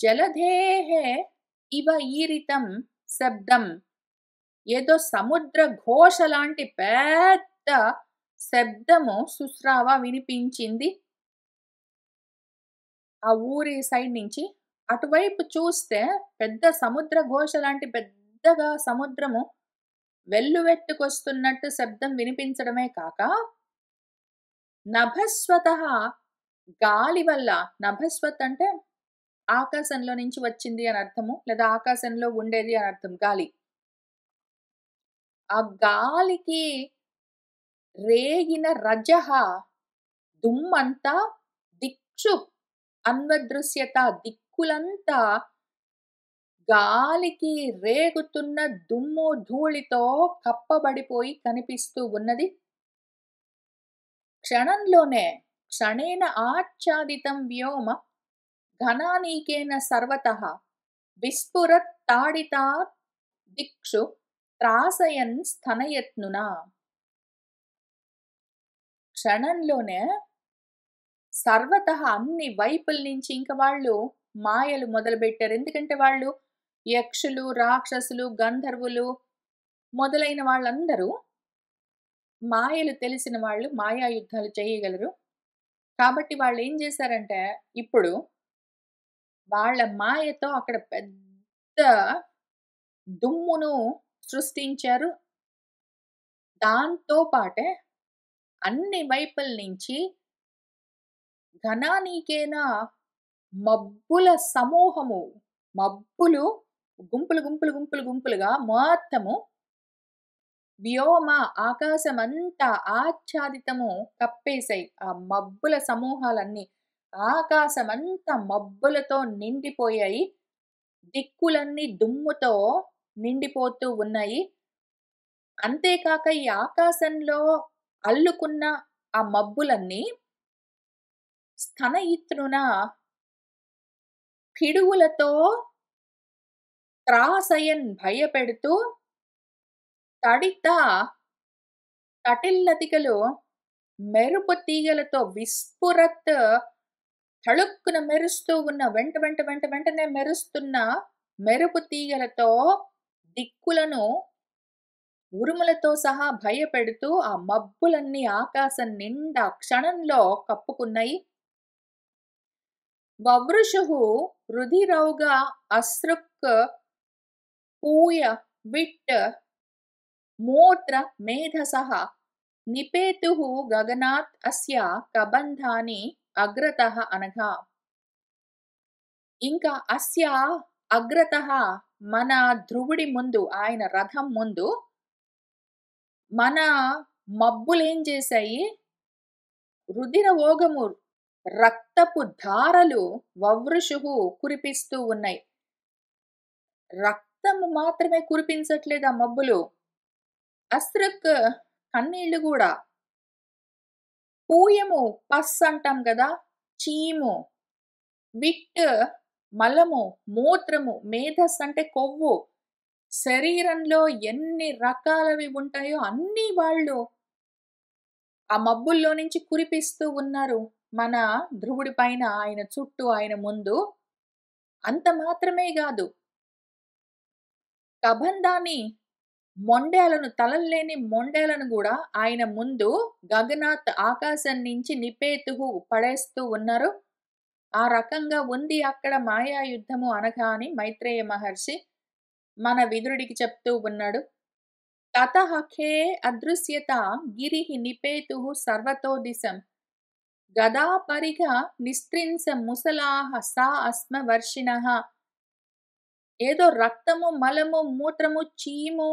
జలధేహే ఇవ ఈరితం శబ్దం ఏదో సముద్ర ఘోష లాంటి పెద్ద శబ్దము సుశ్రావ వినిపించింది ఆ ఊరి సైడ్ నుంచి. అటువైపు చూస్తే పెద్ద సముద్ర ఘోష లాంటి పెద్దగా సముద్రము వెల్లువెత్తుకొస్తున్నట్టు శబ్దం వినిపించడమే కాక నభస్వతః గాలి వల్ల, నభస్వత్ అంటే ఆకాశంలో నుంచి వచ్చింది అని అర్థము, లేదా ఆకాశంలో ఉండేది అని అర్థం గాలి. ఆ గాలికి రేగిన రజః దుమ్మంతా దిక్షు అన్వదృశ్యత దిక్కులంతా గాలికి రేగుతున్న దుమ్ము ధూళితో కప్పబడిపోయి కనిపిస్తూ ఉన్నది. క్షణంలోనే క్షణేన ఆచ్ఛాదితం వ్యోమ ఘనానీకేన సర్వతః విస్ఫురత్ తాడితాత్ దిక్షు త్రాసయన్ స్థనయత్నునా. క్షణంలోనే సర్వతః అన్ని వైపుల నుంచి ఇంక వాళ్ళు మాయలు మొదలుపెట్టారు. ఎందుకంటే వాళ్ళు యక్షులు, రాక్షసులు, గంధర్వులు మొదలైన వాళ్ళందరూ మాయలు తెలిసిన వాళ్ళు, మాయా యుద్ధాలు చేయగలరు. కాబట్టి వాళ్ళు ఏం చేశారంటే ఇప్పుడు వాళ్ళ మాయతో అక్కడ పెద్ద దుమ్మును సృష్టించారు. దాంతో పాటే అన్ని వైపుల నుంచి ఘనానీకేన మబ్బుల సమూహము, మబ్బులు గుంపులుగా మొత్తము వ్యోమ ఆకాశమంతా ఆచ్ఛాదితము కప్పేశాయి. ఆ మబ్బుల సమూహాలన్నీ ఆకాశమంతా మబ్బులతో నిండిపోయాయి. దిక్కులన్నీ దుమ్ముతో నిండిపోతూ ఉన్నాయి. అంతేకాక ఈ ఆకాశంలో అల్లుకున్న ఆ మబ్బులన్నీ స్తనయిత్రున పిడుగులతో త్రాసయన్ భయపెడుతూ తడిత తటిల్లతికలు మెరుపు తీగలతో విస్ఫురత్ తళుక్కున మెరుస్తూ ఉన్న వెంటనే మెరుస్తున్న మెరుపు తీగలతో దిక్కులను ఉరుములతో సహా భయపెడుతూ ఆ మబ్బులన్నీ ఆకాశం నిండా క్షణంలో కప్పుకున్నాయి. వవృషుః రుధిరౌఘ అసృక్ పూయ విట్ మూత్ర మేధసః నిపేతుః గగనాత్ అస్య కబంధాని అగ్రతః అనగా ఇంకా అస్య అగ్రతః మన ధ్రువుడి ముందు ఆయన రథం ముందు మన మబ్బులేం చేశాయి, రుధిర ఓగము రక్తపు ధారలు వవృషుః కురిపిస్తూ ఉన్నాయి. రక్తము మాత్రమే కురిపించట్లేదు ఆ మబ్బులు, అస్రుక్ కన్నీళ్లు కూడా, పూయము పస్ అంటాం కదా, చీము, విట్ మలము, మూత్రము, మేధస్ అంటే కొవ్వు, శరీరంలో ఎన్ని రకాలవి ఉంటాయో అన్ని వాళ్ళు ఆ మబ్బుల్లో నుంచి కురిపిస్తూ ఉన్నారు మన ధ్రువుడి పైన, ఆయన చుట్టూ, ఆయన ముందు. అంత మాత్రమే కాదు, కబంధాన్ని మొండేలను, తలల్లేని మొండేలను కూడా ఆయన ముందు గగనాత్ ఆకాశం నుంచి నిపేతుహు పడేస్తూ ఉన్నారు. ఆ రకంగా ఉంది అక్కడ మాయా యుద్ధము అనగా అని మైత్రేయ మహర్షి మన విదురుడికి చెప్తూ ఉన్నాడు. తతః ఖే అదృశ్యత గిరిః నిపేతుః సర్వతో దిశం గదా పరిఘ నిస్త్రింస ముసలాః సా అస్మ వర్షిణః. ఏదో రక్తము, మలము, మూత్రము, చీము,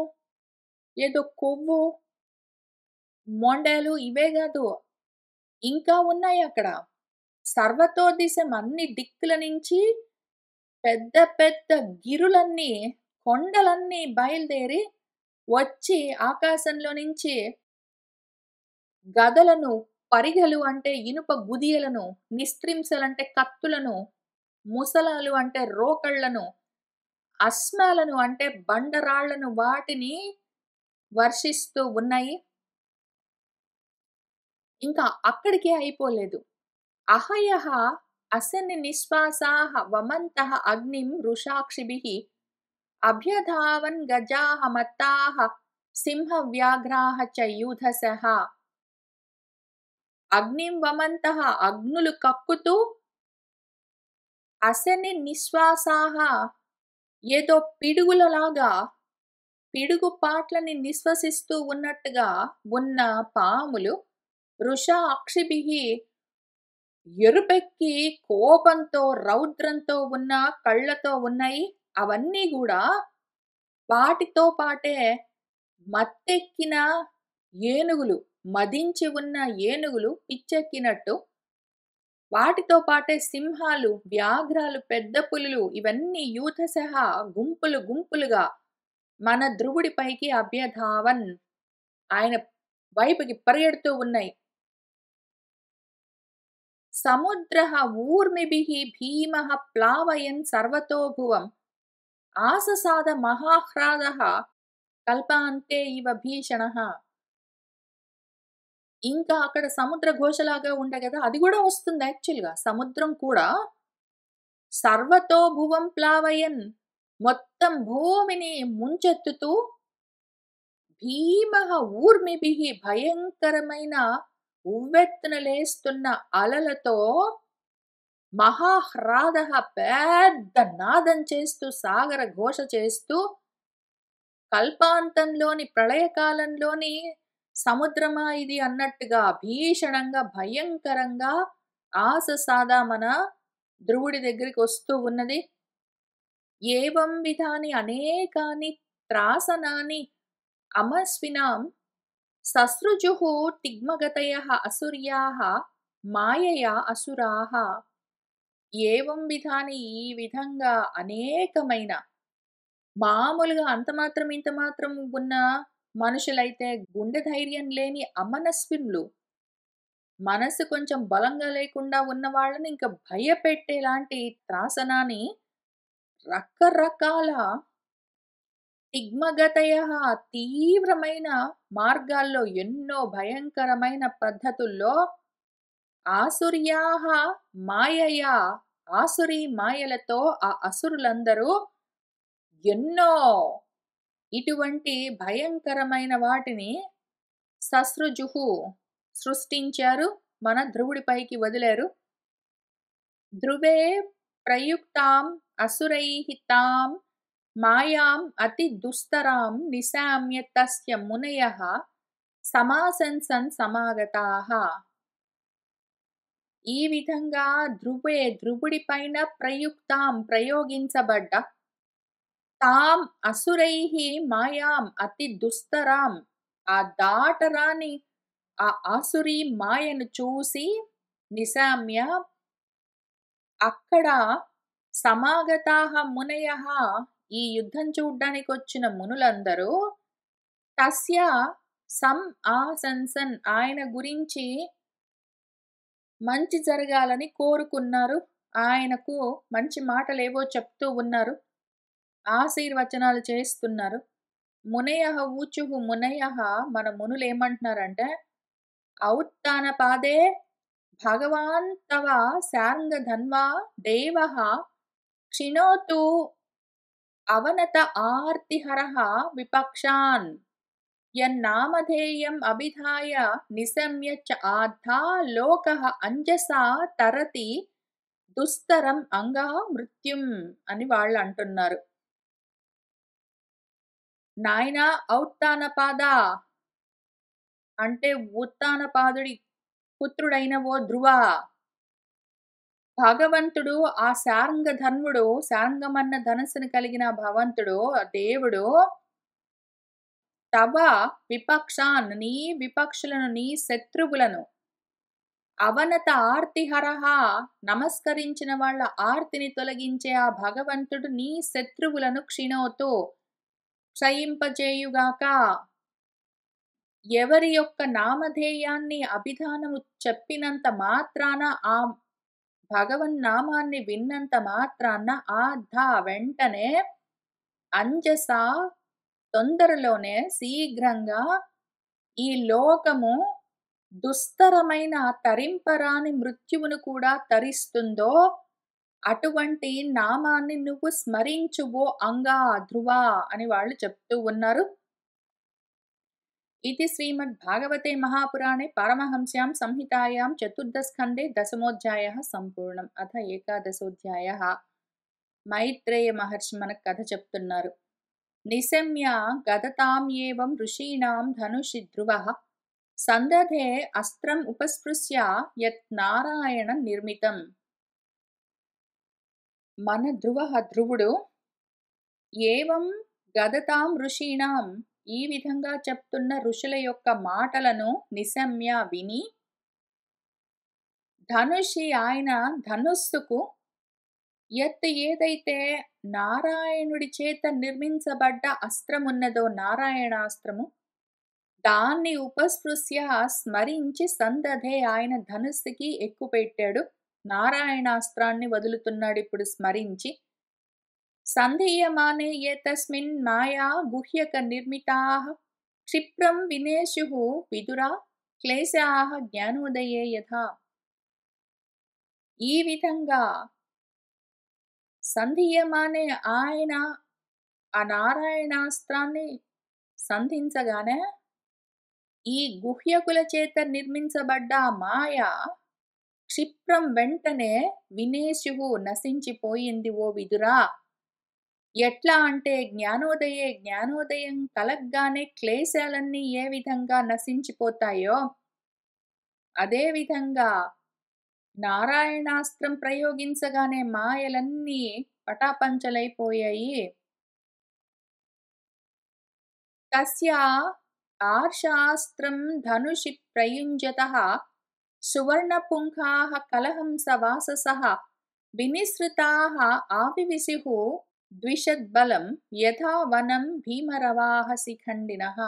ఏదో కొవ్వు, మొండాలు ఇవే కాదు, ఇంకా ఉన్నాయి అక్కడ. సర్వతో దిశం అన్ని దిక్కుల నుంచి పెద్ద పెద్ద గిరులన్నీ, కొండలన్నీ బయలుదేరి వచ్చి ఆకాశంలో నుంచి గదలను, పరిగలు అంటే ఇనుప గుదియలను, నిస్త్రింసలంటే కత్తులను, ముసలాలు అంటే రోకళ్లను, అశ్మాలను అంటే బండరాళ్లను వాటిని వర్షిస్తూ ఉన్నాయి. ఇంకా అక్కడికే అయిపోలేదు. అహయః అసన్ని నిశ్వాసాః వమంతః అగ్నిం వృషాక్షిభిః అభ్యధావన్ గజాః మత్తాః సింహ వ్యాఘ్రాః చ యూధసః. అగ్నిం వమంతః అగ్నులు కక్కుతూ, అసన్ని నిశ్వాసాః ఏదో పిడుగులలాగా పిడుగు పాట్లని నిశ్వసిస్తూ ఉన్నట్టుగా ఉన్న పాములు, వృషా అక్షిభిః ఎరుపెక్కి కోపంతో రౌద్రంతో ఉన్న కళ్ళతో ఉన్నాయి. అవన్నీ కూడా వాటితో పాటే మత్తెక్కిన ఏనుగులు, మదించి ఉన్న ఏనుగులు పిచ్చెక్కినట్టు, వాటితో పాటే సింహాలు, వ్యాఘ్రాలు, పెద్ద పులులు ఇవన్నీ యూథసహ గుంపులు గుంపులుగా మన ధ్రువుడి పైకి అభ్యధావన్ ఆయన వైపుకి పరిగెడుతూ ఉన్నాయి. సముద్రః ఊర్మిభిః భీమః ప్లావయన్ సర్వతో భువం ఆససాద మహాహ్రాదః కల్పాంతే ఇవ భీషణః. ఇంకా అక్కడ సముద్ర ఘోషలాగా ఉండే కదా, అది కూడా వస్తుంది యాక్చువల్గా. సముద్రం కూడా సర్వతో భువం ప్లావయన్ మొత్తం భూమిని ముంచెత్తుతూ, భీమః ఊర్మిభిః భయంకరమైన ఉవ్వెత్తున లేస్తున్న అలలతో, మహాహ్రాదః పెద్ద నాదం చేస్తూ, సాగర ఘోష చేస్తూ, కల్పాంతంలోని ప్రళయకాలంలోని సముద్రమా ఇది అన్నట్టుగా భీషణంగా భయంకరంగా ఆససాద మన ధ్రువుడి దగ్గరికి వస్తూ ఉన్నది. ఏవం విధాని అనేకాని త్రాసనాని అమస్వినాం ససృజుః తిగ్మగతయః అసుర్యాః మాయయా అసురాః. ఏవం విధాని ఈ విధంగా అనేకమైన, మామూలుగా అంత మాత్రం ఇంత మాత్రం ఉన్న మనుషులైతే గుండె ధైర్యం లేని అమనస్వినులు, మనసు కొంచెం బలంగా లేకుండా ఉన్న వాళ్ళని ఇంక భయపెట్టేలాంటి త్రాసనాన్ని రకరకాల తిగ్మగతయః తీవ్రమైన మార్గాల్లో ఎన్నో భయంకరమైన పద్ధతుల్లో ఆసుర్యాః మాయయా ఆసురీ మాయలతో ఆ అసురులందరూ ఎన్నో ఇటువంటి భయంకరమైన వాటిని ససృజుః సృష్టించారు. మన ధ్రువుడిపైకి వదిలారు. ధ్రువే ప్రయుక్తాం అసురైః తాం మాయాం అతి దుస్తరాం నిశామ్య తస్య మునయః సమాసన్సన్ సమాగతాః. ఈ విధంగా ధ్రువుడి పైన ప్రయుక్తాం ప్రయోగించబడ్డ తాం అసురైః మాయాం అతి దుస్తరాం ఆ దాటరాని ఆ ఆసురీ మాయను చూసి నిశామ్య అక్కడ సమాగతాః మునయః ఈ యుద్ధం చూడ్డానికొచ్చిన మునులందరూ తస్య సం ఆశంసన్ ఆయన గురించి మంచి జరగాలని కోరుకున్నారు. ఆయనకు మంచి మాటలేవో చెప్తూ ఉన్నారు. ఆశీర్వచనాలు చేస్తున్నారు. మునయః ఊచుః మునయః మన మునులేమంటున్నారంటే ఔత్తానపాదే భగవాన్ తవ శార్ంగధన్వా దేవః క్షిణోతు అవనత ఆర్తిహరః విపక్షాన్ యన్నామధేయం అభిధాయ నిశమ్య చ ఆద్ధా లోకః అంజసా తరతి దుస్తరం అంగా మృత్యుం అని వాళ్ళు అంటున్నారు. నాయనా ఔత్తానపాద అంటే ఉత్తానపాదుడి పుత్రుడైన ఓ ధ్రువ, భగవంతుడు ఆ శార్ంగధన్వుడు శార్ంగమన్న ధనస్సును కలిగిన భగవంతుడు దేవుడు తవ విపక్షాన్ నీ విపక్షులను నీ శత్రువులను అవనత ఆర్తిహరః నమస్కరించిన వాళ్ళ ఆర్తిని తొలగించే ఆ భగవంతుడు నీ శత్రువులను క్షిణోతు క్షయింపజేయుగాక. ఎవరి యొక్క నామధేయాన్ని అభిధానము చెప్పినంత మాత్రాన ఆ భగవన్నామాన్ని విన్నంత మాత్రాన వెంటనే అంజస తొందరలోనే శీఘ్రంగా ఈ లోకము దుస్తరమైన తరింపరాని మృత్యువును కూడా తరిస్తుందో అటువంటి నామాన్ని నువ్వు స్మరించువో అంగా ధ్రువ అని వాళ్ళు చెప్తూ ఉన్నారు. ఇది శ్రీమద్భాగవతే మహాపురాణే పారమహంస్యాం సంహితాయాం చతుర్థస్కందే దశమోధ్యాయః సంపూర్ణం. అథ ఏకాదశోధ్యాయః. మైత్రేయ మహర్షి మనకు కథ చెప్తున్నారు. నిశమ్య గదతాం ఏవం ఋషీణాం ధనుషి ధ్రువః సందధే అస్త్రం ఉపస్పృశ్య యత్ నారాయణ నిర్మితం. మన ధ్రువుడు ఏవం గదతాం ఋషీణాం ఈ విధంగా చెప్తున్న ఋషుల యొక్క మాటలను నిశమ్య విని ధనుషి ఆయన ధనుస్సుకు ఏదైతే నారాయణుడి చేత నిర్మించబడ్డ అస్త్రమున్నదో నారాయణాస్త్రము దాన్ని ఉపస్పృశ్య స్మరించి సందధే ఆయన ధనుస్సుకి ఎక్కుపెట్టాడు. నారాయణాస్త్రాన్ని వదులుతున్నాడు ఇప్పుడు స్మరించి. సంధీయమానే ఏతస్మిన్ మాయా గుహ్యక నిర్మితాః క్షిప్రం వినేషుః విదురా క్లేశాః జ్ఞానోదయే యథా. ఈ విధంగా సంధీయమానే ఆయన ఆ నారాయణాస్త్రాన్ని సంధించగానే ఈ గుహ్యకుల చేత నిర్మించబడ్డ మాయ క్షిప్రం వెంటనే వినేషుః నశించిపోయింది ఓ విదురా. ఎట్లా అంటే జ్ఞానోదయం కలగ్గానే క్లేశాలన్నీ ఏ విధంగా నశించిపోతాయో అదే విధంగా నారాయణాస్త్రం ప్రయోగించగానే మాయలన్నీ పటాపంచలైపోయాయి. తస్య ఆర్షాస్త్రం ధనుషి ప్రయుంజతః సువర్ణపుంఖాః కలహంస వాససః వినిసృతాః ఆవివిశుః ద్విషద్బలం యథా వనం భీమరవాహ శిఖండినః.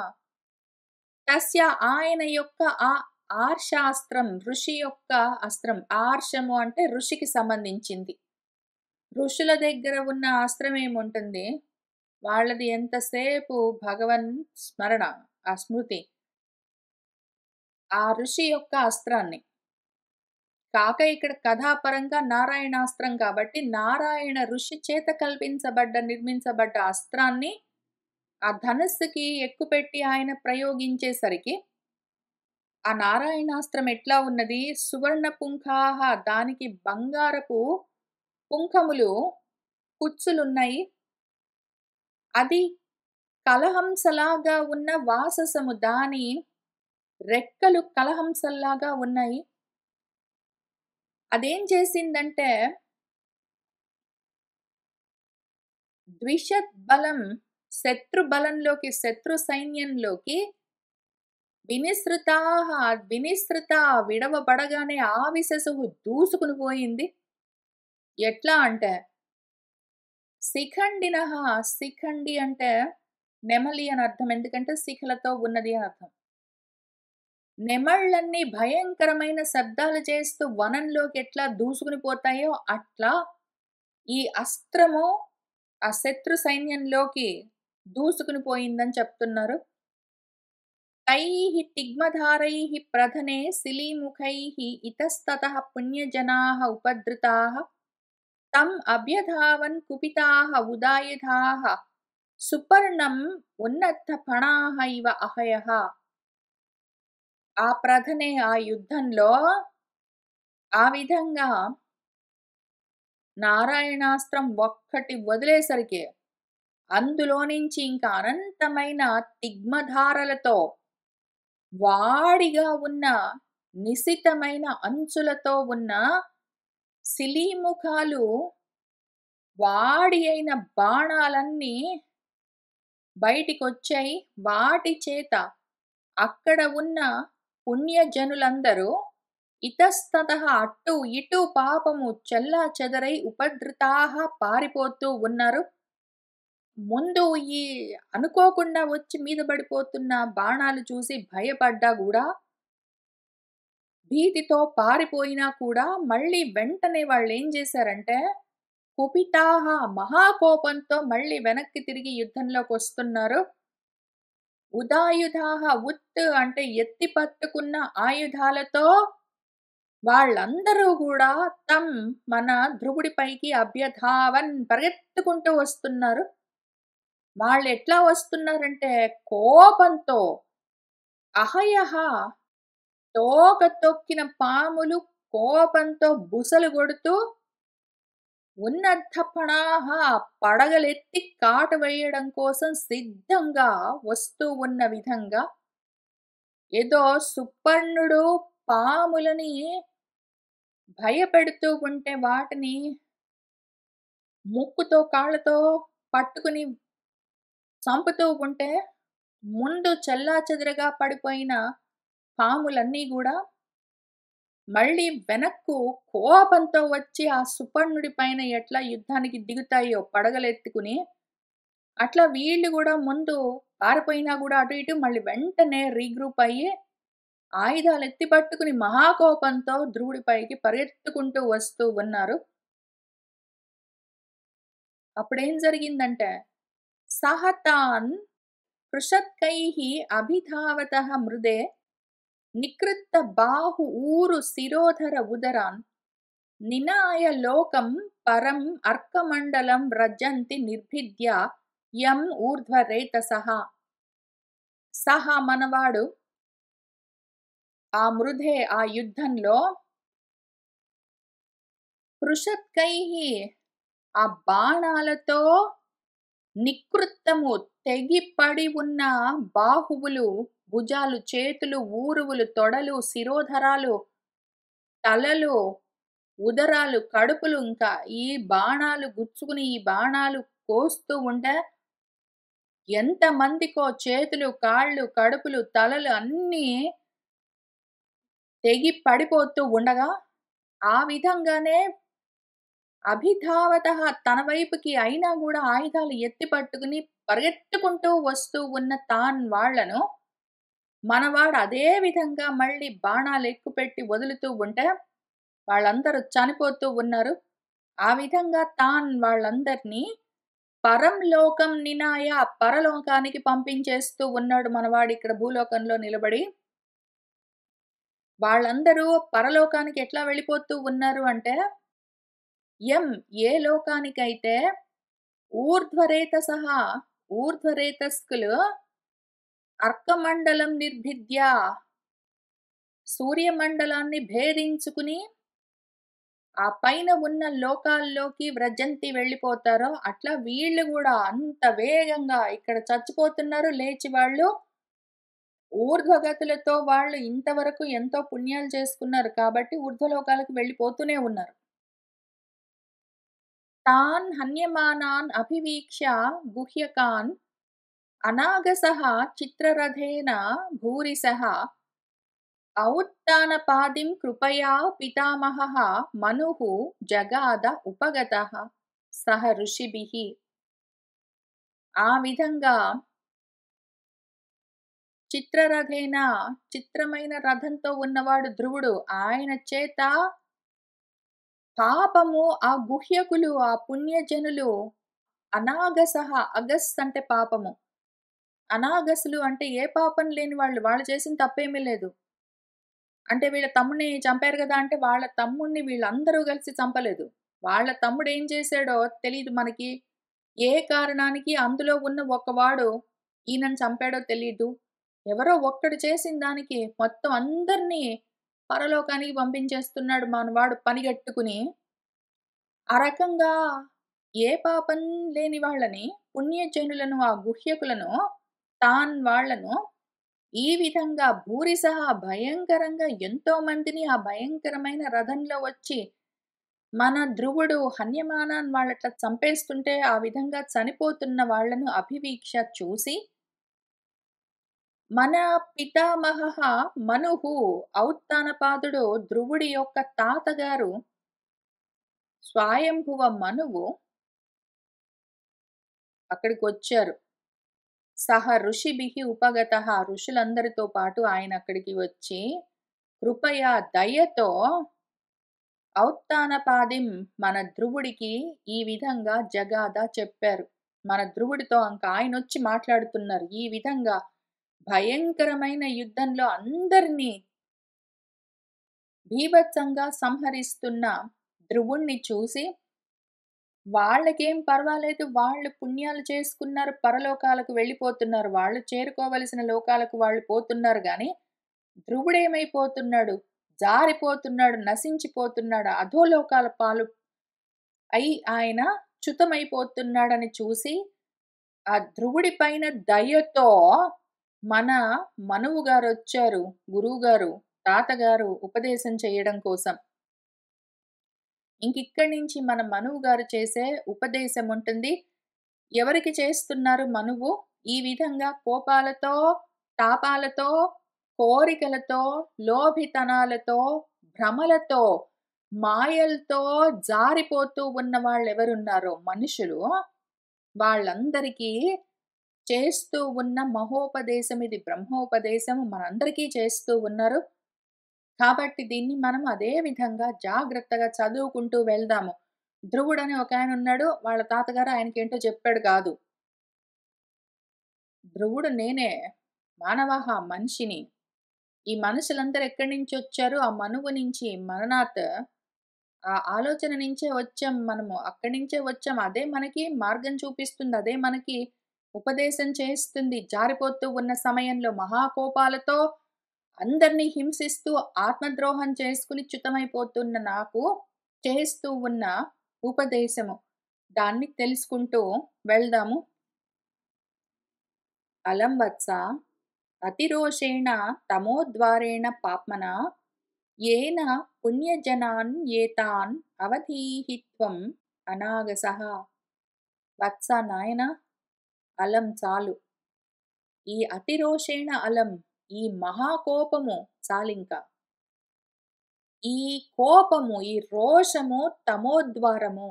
తస్య ఆయన యొక్క ఆ ఆర్షాస్త్రం ఋషి యొక్క అస్త్రం. ఆర్షము అంటే ఋషికి సంబంధించింది. ఋషుల దగ్గర ఉన్న అస్త్రం ఏముంటుంది? వాళ్ళది ఎంతసేపు భగవన్ స్మరణ, ఆ స్మృతి. ఆ ఋషి యొక్క అస్త్రాన్ని. కాక ఇక్కడ కథాపరంగా నారాయణాస్త్రం కాబట్టి నారాయణ ఋషి చేత నిర్మించబడ్డ అస్త్రాన్ని ఆ ధనుస్సుకి ఎక్కుపెట్టి ఆయన ప్రయోగించేసరికి ఆ నారాయణాస్త్రం ఎట్లా ఉన్నది? సువర్ణ పుంఖాహ, దానికి బంగారపు పుంఖములు, కుచ్చులున్నాయి. అది కలహంసలాగా ఉన్న వాససము, దాని రెక్కలు కలహంసల్లాగా ఉన్నాయి. అదేం చేసిందంటే ద్విషత్ బలం, శత్రు బలంలోకి, శత్రు సైన్యంలోకి వినిసృత విడవబడగానే ఆవిశసుహు దూసుకుని పోయింది. ఎట్లా అంటే శిఖండినః, శిఖండి అంటే నెమలి అని అర్థం. ఎందుకంటే శిఖలతో ఉన్నది అని అర్థం. నెమళ్ళన్నీ భయంకరమైన శబ్దాలు చేస్తూ వనంలోకి ఎట్లా దూసుకుని పోతాయో అట్లా ఈ అస్త్రము ఆ శత్రు సైన్యంలోకి దూసుకుని పోయిందని చెప్తున్నారు. తైః తిగ్మధారైః ప్రధనే శిలీముఖైః ఇతస్తతః పుణ్యజనాః ఉపద్రుతాః తం అభ్యధావన్ కుపితాః ఉదాయుధాః సుపర్ణం ఉన్నత్తఫణాః ఇవ అహయః. ఆ ప్రధనే, ఆ యుద్ధంలో ఆ విధంగా నారాయణాస్త్రం ఒక్కటి వదిలేసరికి అందులో నుంచి ఇంకా అనంతమైన తిగ్మధారలతో, వాడిగా ఉన్న నిశితమైన అంచులతో ఉన్న శిలీముఖాలు, వాడి అయిన బాణాలన్నీ బయటికొచ్చాయి. వాటి చేత అక్కడ ఉన్న పుణ్యజనులందరూ ఇతస్తతః అటు ఇటు పాపము చెల్లా చెదరై ఉపద్రుతాః పారిపోతూ ఉన్నారు. ముందు ఈ అనుకోకుండా వచ్చి మీద పడిపోతున్న బాణాలు చూసి భయపడ్డా కూడా, భీతితో పారిపోయినా కూడా మళ్ళీ వెంటనే వాళ్ళేం చేశారంటే కుపితాః, మహాకోపంతో మళ్ళీ వెనక్కి తిరిగి యుద్ధంలోకొస్తున్నారు. ఉదాయుధాః, ఉత్ అంటే ఎత్తి పట్టుకున్న ఆయుధాలతో వాళ్ళందరూ కూడా తం, మన ధ్రువుడిపైకి అభ్యధావన్, పరిగెత్తుకుంటూ వస్తున్నారు. వాళ్ళు ఎట్లా వస్తున్నారంటే కోపంతో, అహయః తోక తొక్కిన పాములు కోపంతో బుసలు కొడుతూ, ఉన్నద్ధపణాః పడగలెత్తి కాటు వేయడం కోసం సిద్ధంగా వస్తూ ఉన్న విధంగా, ఏదో సుపర్ణుడు పాములని భయపెడుతూ ఉంటే వాటిని ముక్కుతో కాళ్ళతో పట్టుకుని చంపుతూ ఉంటే, ముందు చెల్లాచెదరగా పడిపోయిన పాములన్నీ కూడా మళ్ళీ వెనక్కు కోపంతో వచ్చి ఆ సుపర్ణుడి పైన ఎట్లా యుద్ధానికి దిగుతాయో పడగలెత్తుకుని, అట్లా వీళ్ళు కూడా ముందు పారిపోయినా కూడా అటు ఇటు మళ్ళీ వెంటనే రీగ్రూప్ అయ్యి ఆయుధాలు ఎత్తి పట్టుకుని మహాకోపంతో ధ్రువుడిపైకి పరిగెత్తుకుంటూ వస్తూ ఉన్నారు. అప్పుడేం జరిగిందంటే సహతాన్ పృషత్కైః అభిధావతః మృదే నికృత్త బాహు ఊరు శిరోధర ఉదరాన్ నినాయ లోకం పరం అర్కమండలం వ్రజంతి నిర్భిద్య యం ఊర్ధ్వరేతసః. సహ మనవాడు ఆ మృదే, ఆ యుద్ధంలో పృషత్కైః ఆ బాణాలతో నికృత్తము తెగిపడి ఉన్న బాహువులు, భుజాలు, చేతులు, ఊరువులు, తొడలు, శిరోధరాలు, తలలు, ఉదరాలు, కడుపులు, ఇంకా ఈ బాణాలు గుచ్చుకుని ఈ బాణాలు కోస్తూ ఉంటే ఎంతమందికో చేతులు, కాళ్ళు, కడుపులు, తలలు అన్నీ తెగి పడిపోతూ ఉండగా, ఆ విధంగానే అభిధావతః తన వైపుకి అయినా కూడా ఆయుధాలు ఎత్తి పట్టుకుని పరిగెత్తుకుంటూ వస్తూ ఉన్న తాన్ వాళ్లను మనవాడు అదే విధంగా మళ్ళీ బాణాలు ఎక్కుపెట్టి వదులుతూ ఉంటే వాళ్ళందరూ చనిపోతూ ఉన్నారు. ఆ విధంగా వాళ్ళందరినీ పరంలోకం నినాయ పరలోకానికి పంపించేస్తూ ఉన్నాడు మనవాడు ఇక్కడ భూలోకంలో నిలబడి. వాళ్ళందరూ పరలోకానికి ఎట్లా వెళ్ళిపోతూ ఉన్నారు అంటే, ఏ లోకానికైతే ఊర్ధ్వరేతసః ఊర్ధ్వరేతస్కులు అర్కమండలం నిర్భిద్య సూర్యమండలాన్ని భేదించుకుని ఆ పైన ఉన్న లోకాల్లోకి వ్రజంతి వెళ్ళిపోతారో, అట్లా వీళ్ళు గూడా అంత వేగంగా ఇక్కడ చచ్చిపోతున్నారు లేచి వాళ్ళు ఊర్ధ్వగతులతో వాళ్ళు ఇంతవరకు ఎంతో పుణ్యాలు చేసుకున్నారు కాబట్టి ఊర్ధ్వలోకాలకు వెళ్ళిపోతూనే ఉన్నారు. తాన్ హన్యమానాన్ అభివీక్ష్య గుహ్యకాన్ అనాగసః చిత్రరథేన భూరిసః ఔత్తానపాదిం కృపయా పితామహః మనుః జగాద ఉపగతః సహ ఋషిభిః. ఆ విధంగా చిత్రరథేన చిత్రమైన రథంతో ఉన్నవాడు ధ్రువుడు. ఆయన చేత పాపము ఆ గుహ్యకులు, ఆ పుణ్యజనులు అనాగసః అగస్ అంటే పాపము. అనాగసులు అంటే ఏ పాపం లేని వాళ్ళు. వాళ్ళు చేసిన తప్పేమీ లేదు. అంటే వీళ్ళ తమ్ముడిని చంపారు గదా! అంటే వాళ్ళ తమ్ముడిని వీళ్ళందరూ కలిసి చంపలేదు. వాళ్ళ తమ్ముడు ఏం చేశాడో తెలీదు మనకి. ఏ కారణానికి అందులో ఉన్న ఒకవాడు ఈయనని చంపాడో తెలీదు. ఎవరో ఒక్కడు చేసిన దానికి మొత్తం అందరిని పరలోకానికి పంపించేస్తున్నాడు మనవాడు పనిగట్టుకుని. ఆ రకంగా ఏ పాపం లేని వాళ్ళని, పుణ్యజనులను, ఆ గుహ్యకులను, వాళ్ళను ఈ విధంగా భూరిసహ భయంకరంగా ఎంతో మందిని ఆ భయంకరమైన రథంలో వచ్చి మన ధ్రువుడు హన్యమానాన్ వాళ్ళట్లా చంపేస్తుంటే ఆ విధంగా చనిపోతున్న వాళ్ళను అభివీక్ష చూసి మన పితామహః మనుః ఔత్తానపాదుడు ధ్రువుడి యొక్క తాతగారు స్వయంభువ మనువు అక్కడికొచ్చారు. సహ ఋషిభిః ఉపగతః ఋషులందరితో పాటు ఆయన అక్కడికి వచ్చి కృపయా దయతో ఔత్తానపాదిం మన ధ్రువుడికి ఈ విధంగా జగాద చెప్పారు. మన ధ్రువుడితో ఆయనొచ్చి మాట్లాడుతున్నారు. ఈ విధంగా భయంకరమైన యుద్ధంలో అందరినీ బీభత్సంగా సంహరిస్తున్న ధ్రువుణ్ణి చూసి వాళ్ళకేం పర్వాలేదు. వాళ్ళు పుణ్యాలు చేసుకున్నారు. పరలోకాలకు వెళ్ళిపోతున్నారు. వాళ్ళు చేరుకోవలసిన లోకాలకు వాళ్ళు పోతున్నారు గాని, ధ్రువుడేమైపోతున్నాడు? జారిపోతున్నాడు, నశించిపోతున్నాడు. అధోలోకాల పాలు అయి ఆయన చ్యుతమైపోతున్నాడని చూసి, ఆ ధ్రువుడి పైన దయతో మన మనువు గారొచ్చారు. గురువుగారు, తాతగారు ఉపదేశం చేయడం కోసం. ఇంకిక్కడి నుంచి మన మనువు గారు చేసే ఉపదేశం ఉంటుంది. ఎవరికి చేస్తున్నారు మనువు? ఈ విధంగా కోపాలతో, తాపాలతో, కోరికలతో, లోభితనాలతో, భ్రమలతో, మాయలతో జారిపోతూ ఉన్న వాళ్ళెవరున్నారో మనుషులు, వాళ్ళందరికీ చేస్తూ ఉన్న మహోపదేశం ఇది. బ్రహ్మోపదేశం మనందరికీ చేస్తూ ఉన్నారు. కాబట్టి దీన్ని మనం అదే విధంగా జాగ్రత్తగా చదువుకుంటూ వెళ్దాము. ధ్రువుడని ఒకాయనున్నాడు. వాళ్ళ తాతగారు ఆయనకేంటో చెప్పాడు కాదు. ధ్రువుడు నేనే. మానవః మనిషిని. ఈ మనుషులందరూ ఎక్కడి నుంచొచ్చారు? ఆ మనువు నుంచి, మననాత్ ఆ ఆలోచన నుంచే వచ్చాం మనము. అక్కడి నుంచే వచ్చాం. అదే మనకి మార్గం చూపిస్తుంది. అదే మనకి ఉపదేశం చేస్తుంది. జారిపోతూ ఉన్న సమయంలో మహాకోపాలతో అందరిని హింసిస్తూ ఆత్మద్రోహం చేసుకుని చ్యుతమైపోతున్న నాకు చేస్తూ ఉన్న ఉపదేశము. దాన్ని తెలుసుకుంటూ వెళ్దాము. అలం వత్స అతిరోషేణ తమోద్వారేణ పాప్మనా ఏన పుణ్యజనాన్ ఏతాన్ అవధీహి త్వం అనాగసః. వత్స నాయన, అలం చాలు. ఈ అతిరోషేణ అలం, ఈ మహాకోపము చాలింక. ఈ కోపము, ఈ రోషము తమోద్వారము.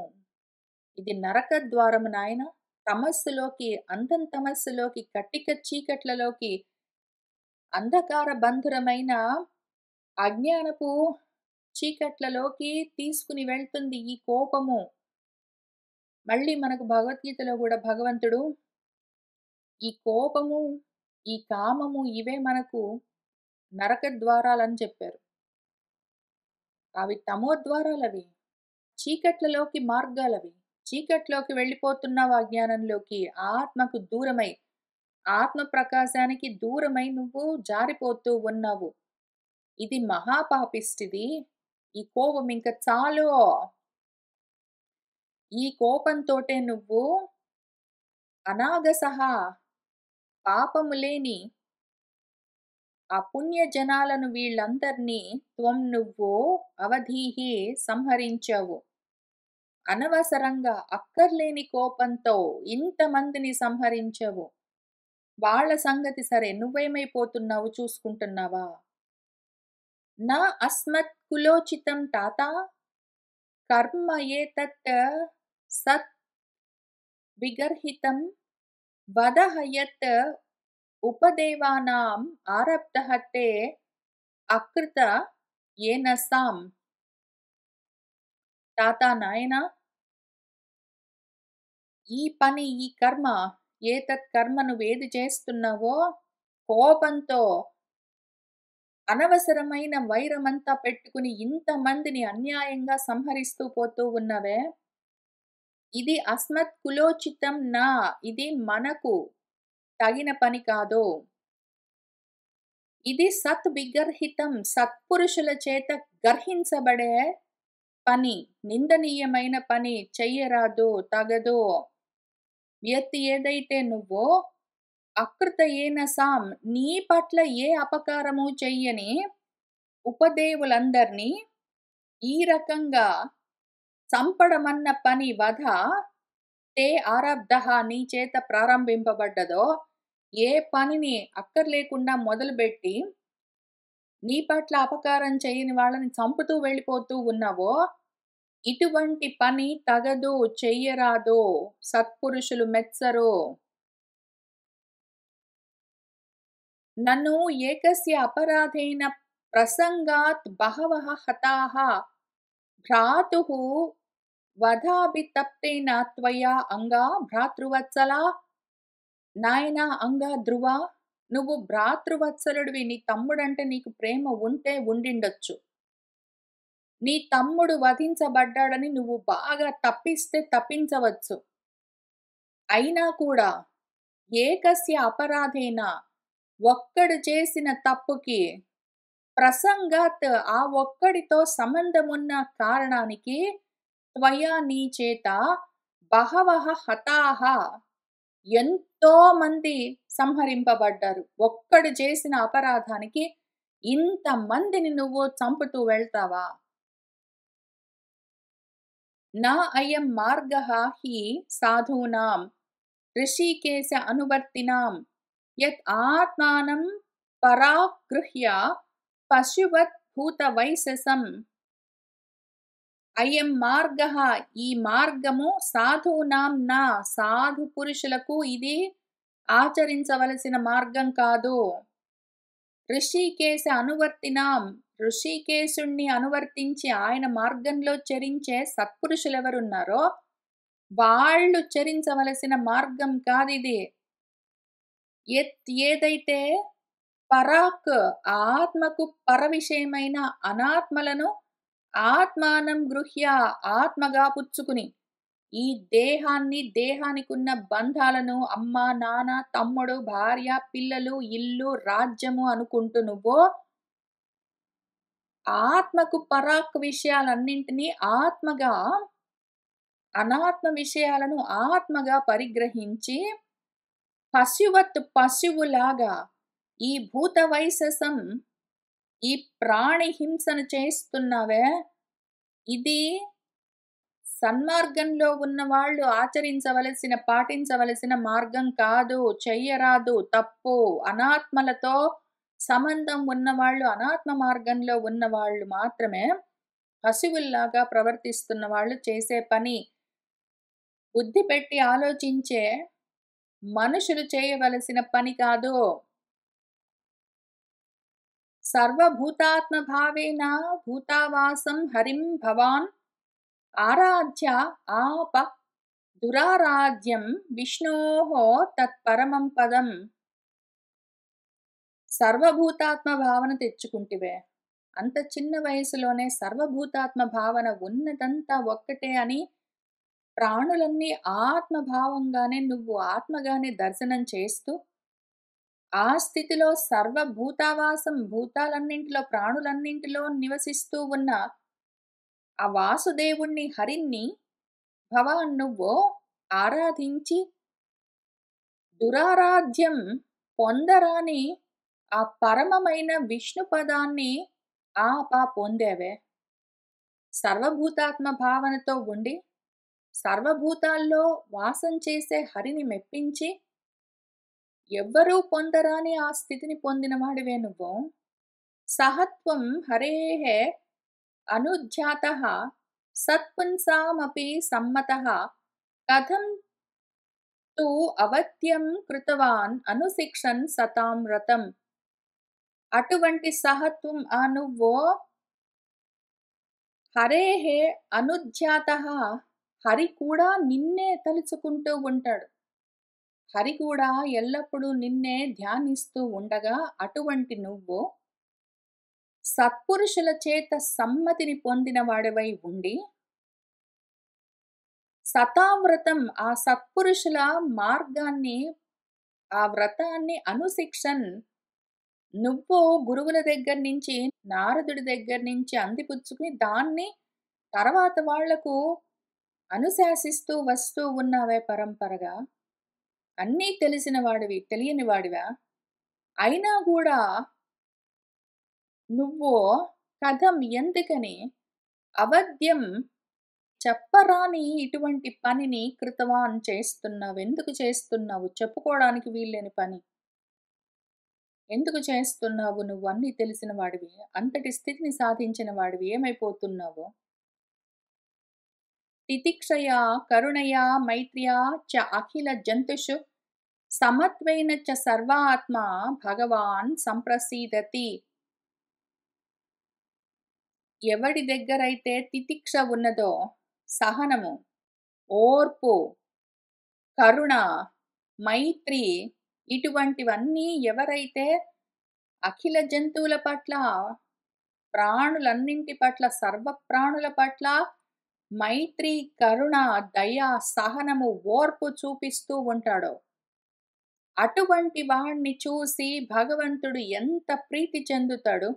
ఇది నరక ద్వారము నాయన. తమస్సులోకి, అంతం తమస్సులోకి, కట్టిక చీకట్లలోకి అంధకార బంధురమైన అజ్ఞానపు చీకట్లలోకి తీసుకుని వెళ్తుంది ఈ కోపము. మళ్ళీ మనకు భగవద్గీతలో గూడా భగవంతుడు ఈ కోపము, ఈ కామము ఇవే మనకు నరక ద్వారాలని చెప్పారు. అవి తమోద్వారాలవి. చీకట్లలోకి మార్గాలవి. చీకట్లోకి వెళ్ళిపోతున్నావు అజ్ఞానంలోకి. ఆత్మకు దూరమై, ఆత్మ ప్రకాశానికి దూరమై నువ్వు జారిపోతూ ఉన్నావు. ఇది మహాపాపిష్టిది. ఈ కోపం ఇంక చాలు. ఈ కోపంతోటే నువ్వు అనాగసహ పాపము లేని ఆ పుణ్య జనాలను వీళ్ళందరినీ నువ్వు అవధీహి సంహరించావు. అనవసరంగా అక్కర్లేని కోపంతో ఇంతమందిని సంహరించావు. వాళ్ళ సంగతి సరే, నువ్వేమైపోతున్నావు చూసుకుంటున్నావా? నా అస్మత్ కులోచితం తాత కర్మ ఏతత్ సత్ విగర్హితం వదహ యత్ ఉపదేవానాం ఆరబ్ధః తే అకృత ఏన సాం. తాత నాయనా, ఈ పని, ఈ కర్మ, ఏతత్ కర్మ నువ్వేది చేస్తున్నావో కోపంతో అనవసరమైన వైరమంతా పెట్టుకుని ఇంతమందిని అన్యాయంగా సంహరిస్తూ పోతూ ఉన్నవే, ఇది అస్మత్ కులోచితం నా, ఇది మనకు తగిన పని కాదు. ఇది సత్ విగర్హితం, సత్పురుషుల చేత గర్హించబడే పని, నిందనీయమైన పని, చెయ్యరాదు, తగదు. వ్యక్తి ఏదైతే నువ్వో అకృత ఏన సాం, నీ పట్ల ఏ అపకారము చెయ్యని ఉపదేవులందర్నీ ఈ రకంగా చంపడమన్న పని వధ తే ఆరబ్ధః, నీ చేత ప్రారంభింపబడ్డదో, ఏ పనిని అక్కర్లేకుండా మొదలుపెట్టి నీ పట్ల అపకారం చేయని వాళ్ళని చంపుతూ వెళ్ళిపోతూ ఉన్నావో, ఇటువంటి పని తగదు, చెయ్యరాదు, సత్పురుషులు మెచ్చరు. నన్ను ఏకస్య అపరాధేన ప్రసంగాత్ బహవః హతాః భ్రాతుః వధాభితప్తేన త్వయా అంగా భ్రాతృవత్సలా. నాయనా అంగా ధ్రువ, నువ్వు భ్రాతృవత్సలుడివి. నీ తమ్ముడంటే నీకు ప్రేమ ఉంటే ఉండిండొచ్చు. నీ తమ్ముడు వధించబడ్డాడని నువ్వు బాగా తప్పిస్తే తప్పించవచ్చు. అయినా కూడా ఏకస్య అపరాధేన, ఒక్కడు చేసిన తప్పుకి ప్రసంగాత్, ఆ ఒక్కడితో సంబంధమున్న కారణానికి త్వయా నీ చేత బహవః హతాః, ఎంతో మంది సంహరింపబడ్డారు. ఒక్కడు చేసిన అపరాధానికి ఇంతమందిని నువ్వు చంపుతూ వెళ్తావా? నా అయం మార్గః హి సాధూనాం ఋషికేశ అనువర్తినాం యత్ ఆత్మానం పరాగృహ్య పశువత్ భూతవైశసం. అయం మార్గః, ఈ మార్గము సాధూనాం నా, సాధు పురుషులకు ఇది ఆచరించవలసిన మార్గం కాదు. ఋషికేశ అనువర్తినాం, ఋషికేశుణ్ణి అనువర్తించి ఆయన మార్గంలో చరించే సత్పురుషులెవరున్నారో వాళ్ళు చరించవలసిన మార్గం కాదిది. ఏదైతే పరాక్, ఆత్మకు పర విషయమైన అనాత్మలను ఆత్మానం గృహ్య, ఆత్మగా పుచ్చుకుని, ఈ దేహాన్ని, దేహానికున్న బంధాలను అమ్మ, నాన్న, తమ్ముడు, భార్య, పిల్లలు, ఇల్లు, రాజ్యము అనుకుంటూ నువ్వు ఆత్మకు పరాక్ విషయాలన్నింటినీ ఆత్మగా, అనాత్మ విషయాలను ఆత్మగా పరిగ్రహించి పశువత్, పశువులాగా ఈ భూత వైశసం, ఈ ప్రాణి హింసను చేస్తున్నావే, ఇది సన్మార్గంలో ఉన్న వాళ్ళు ఆచరించవలసిన, పాటించవలసిన మార్గం కాదు, చెయ్యరాదు, తప్పు. అనాత్మలతో సంబంధం ఉన్నవాళ్ళు, అనాత్మ మార్గంలో ఉన్నవాళ్ళు మాత్రమే పశువుల్లాగా ప్రవర్తిస్తున్న వాళ్ళు చేసే పని. బుద్ధి పెట్టి ఆలోచించే మనుషులు చేయవలసిన పని కాదు. సర్వభూతాత్మభావేన భూతావాసం హరిం భవాన్ ఆరాధ్య ఆప దురారాధ్యం విష్ణోః తత్పరమం పదం. సర్వభూతాత్మ భావన తెచ్చుకుంటివే, అంత చిన్న వయసులోనే సర్వభూతాత్మ భావన ఉన్నదంతా ఒక్కటే అని ప్రాణులన్నీ ఆత్మభావంగానే నువ్వు ఆత్మగానే దర్శనం చేస్తూ ఆ స్థితిలో సర్వభూతావాసం భూతాలన్నింటిలో ప్రాణులన్నింటిలో నివసిస్తూ ఉన్న ఆ వాసుదేవుణ్ణి హరిన్ని భవాన్ నువ్వు ఆరాధించి దురారాధ్యం పొందరాని ఆ పరమమైన విష్ణు పదాన్ని పొందేవే. సర్వభూతాత్మ భావనతో ఉండి సర్వభూతాల్లో వాసం చేసే హరిని మెప్పించి ఎవ్వరూ పొందరాని ఆ స్థితిని పొందినవాడివే నువ్వు. సహత్వం హరేః అనుజ్ఞాతః సత్పుంసామపి సమ్మతః కథం తు అవత్యం కృతవాన్ అనుశిక్షన్ సతాం రతం. అటువంటి సహత్వం నువ్వు హరేః అనుజ్ఞాతః, హరి కూడా నిన్నే తలుచుకుంటూ ఉంటాడు. హరి కూడా ఎల్లప్పుడూ నిన్నే ధ్యానిస్తూ ఉండగా అటువంటి నువ్వు సత్పురుషుల చేత సమ్మతిని పొందిన వాడివై ఉండి సతావ్రతం ఆ సత్పురుషుల మార్గాన్ని ఆ వ్రతాన్ని అనుశిక్షన్ నువ్వు గురువుల దగ్గర నుంచి నారదుడి దగ్గర నుంచి అందిపుచ్చుకుని దాన్ని తర్వాత వాళ్లకు అనుశాసిస్తూ వస్తూ ఉన్నావే పరంపరగా. అన్నీ తెలిసిన వాడివి, తెలియని వాడివా? అయినా కూడా నువ్వు కథం ఎందుకని అవధ్యం చెప్పరాని ఇటువంటి పనిని కృతవాన్ చేస్తున్నావు? ఎందుకు చేస్తున్నావు? చెప్పుకోవడానికి వీల్లేని పని ఎందుకు చేస్తున్నావు? నువ్వు అన్నీ తెలిసిన వాడివి, అంతటి స్థితిని సాధించిన వాడివి, ఏమైపోతున్నావు? తితిక్షయా కరుణయా మైత్ర్యా చ అఖిల జంతుషు సమత్వేన చ సర్వాత్మ భగవాన్ సంప్రసీదతి. ఎవడి దగ్గరైతే తితిక్ష ఉన్నదో, సహనము, ఓర్పు, కరుణ, మైత్రి ఇటువంటివన్నీ ఎవరైతే అఖిల జంతువుల పట్ల, ప్రాణులన్నింటి పట్ల, సర్వ ప్రాణుల పట్ల మైత్రి, కరుణ, దయ, సహనము, ఓర్పు చూపిస్తూ ఉంటాడో అటువంటి వాణ్ణి చూసి భగవంతుడు ఎంత ప్రీతి చెందుతాడు.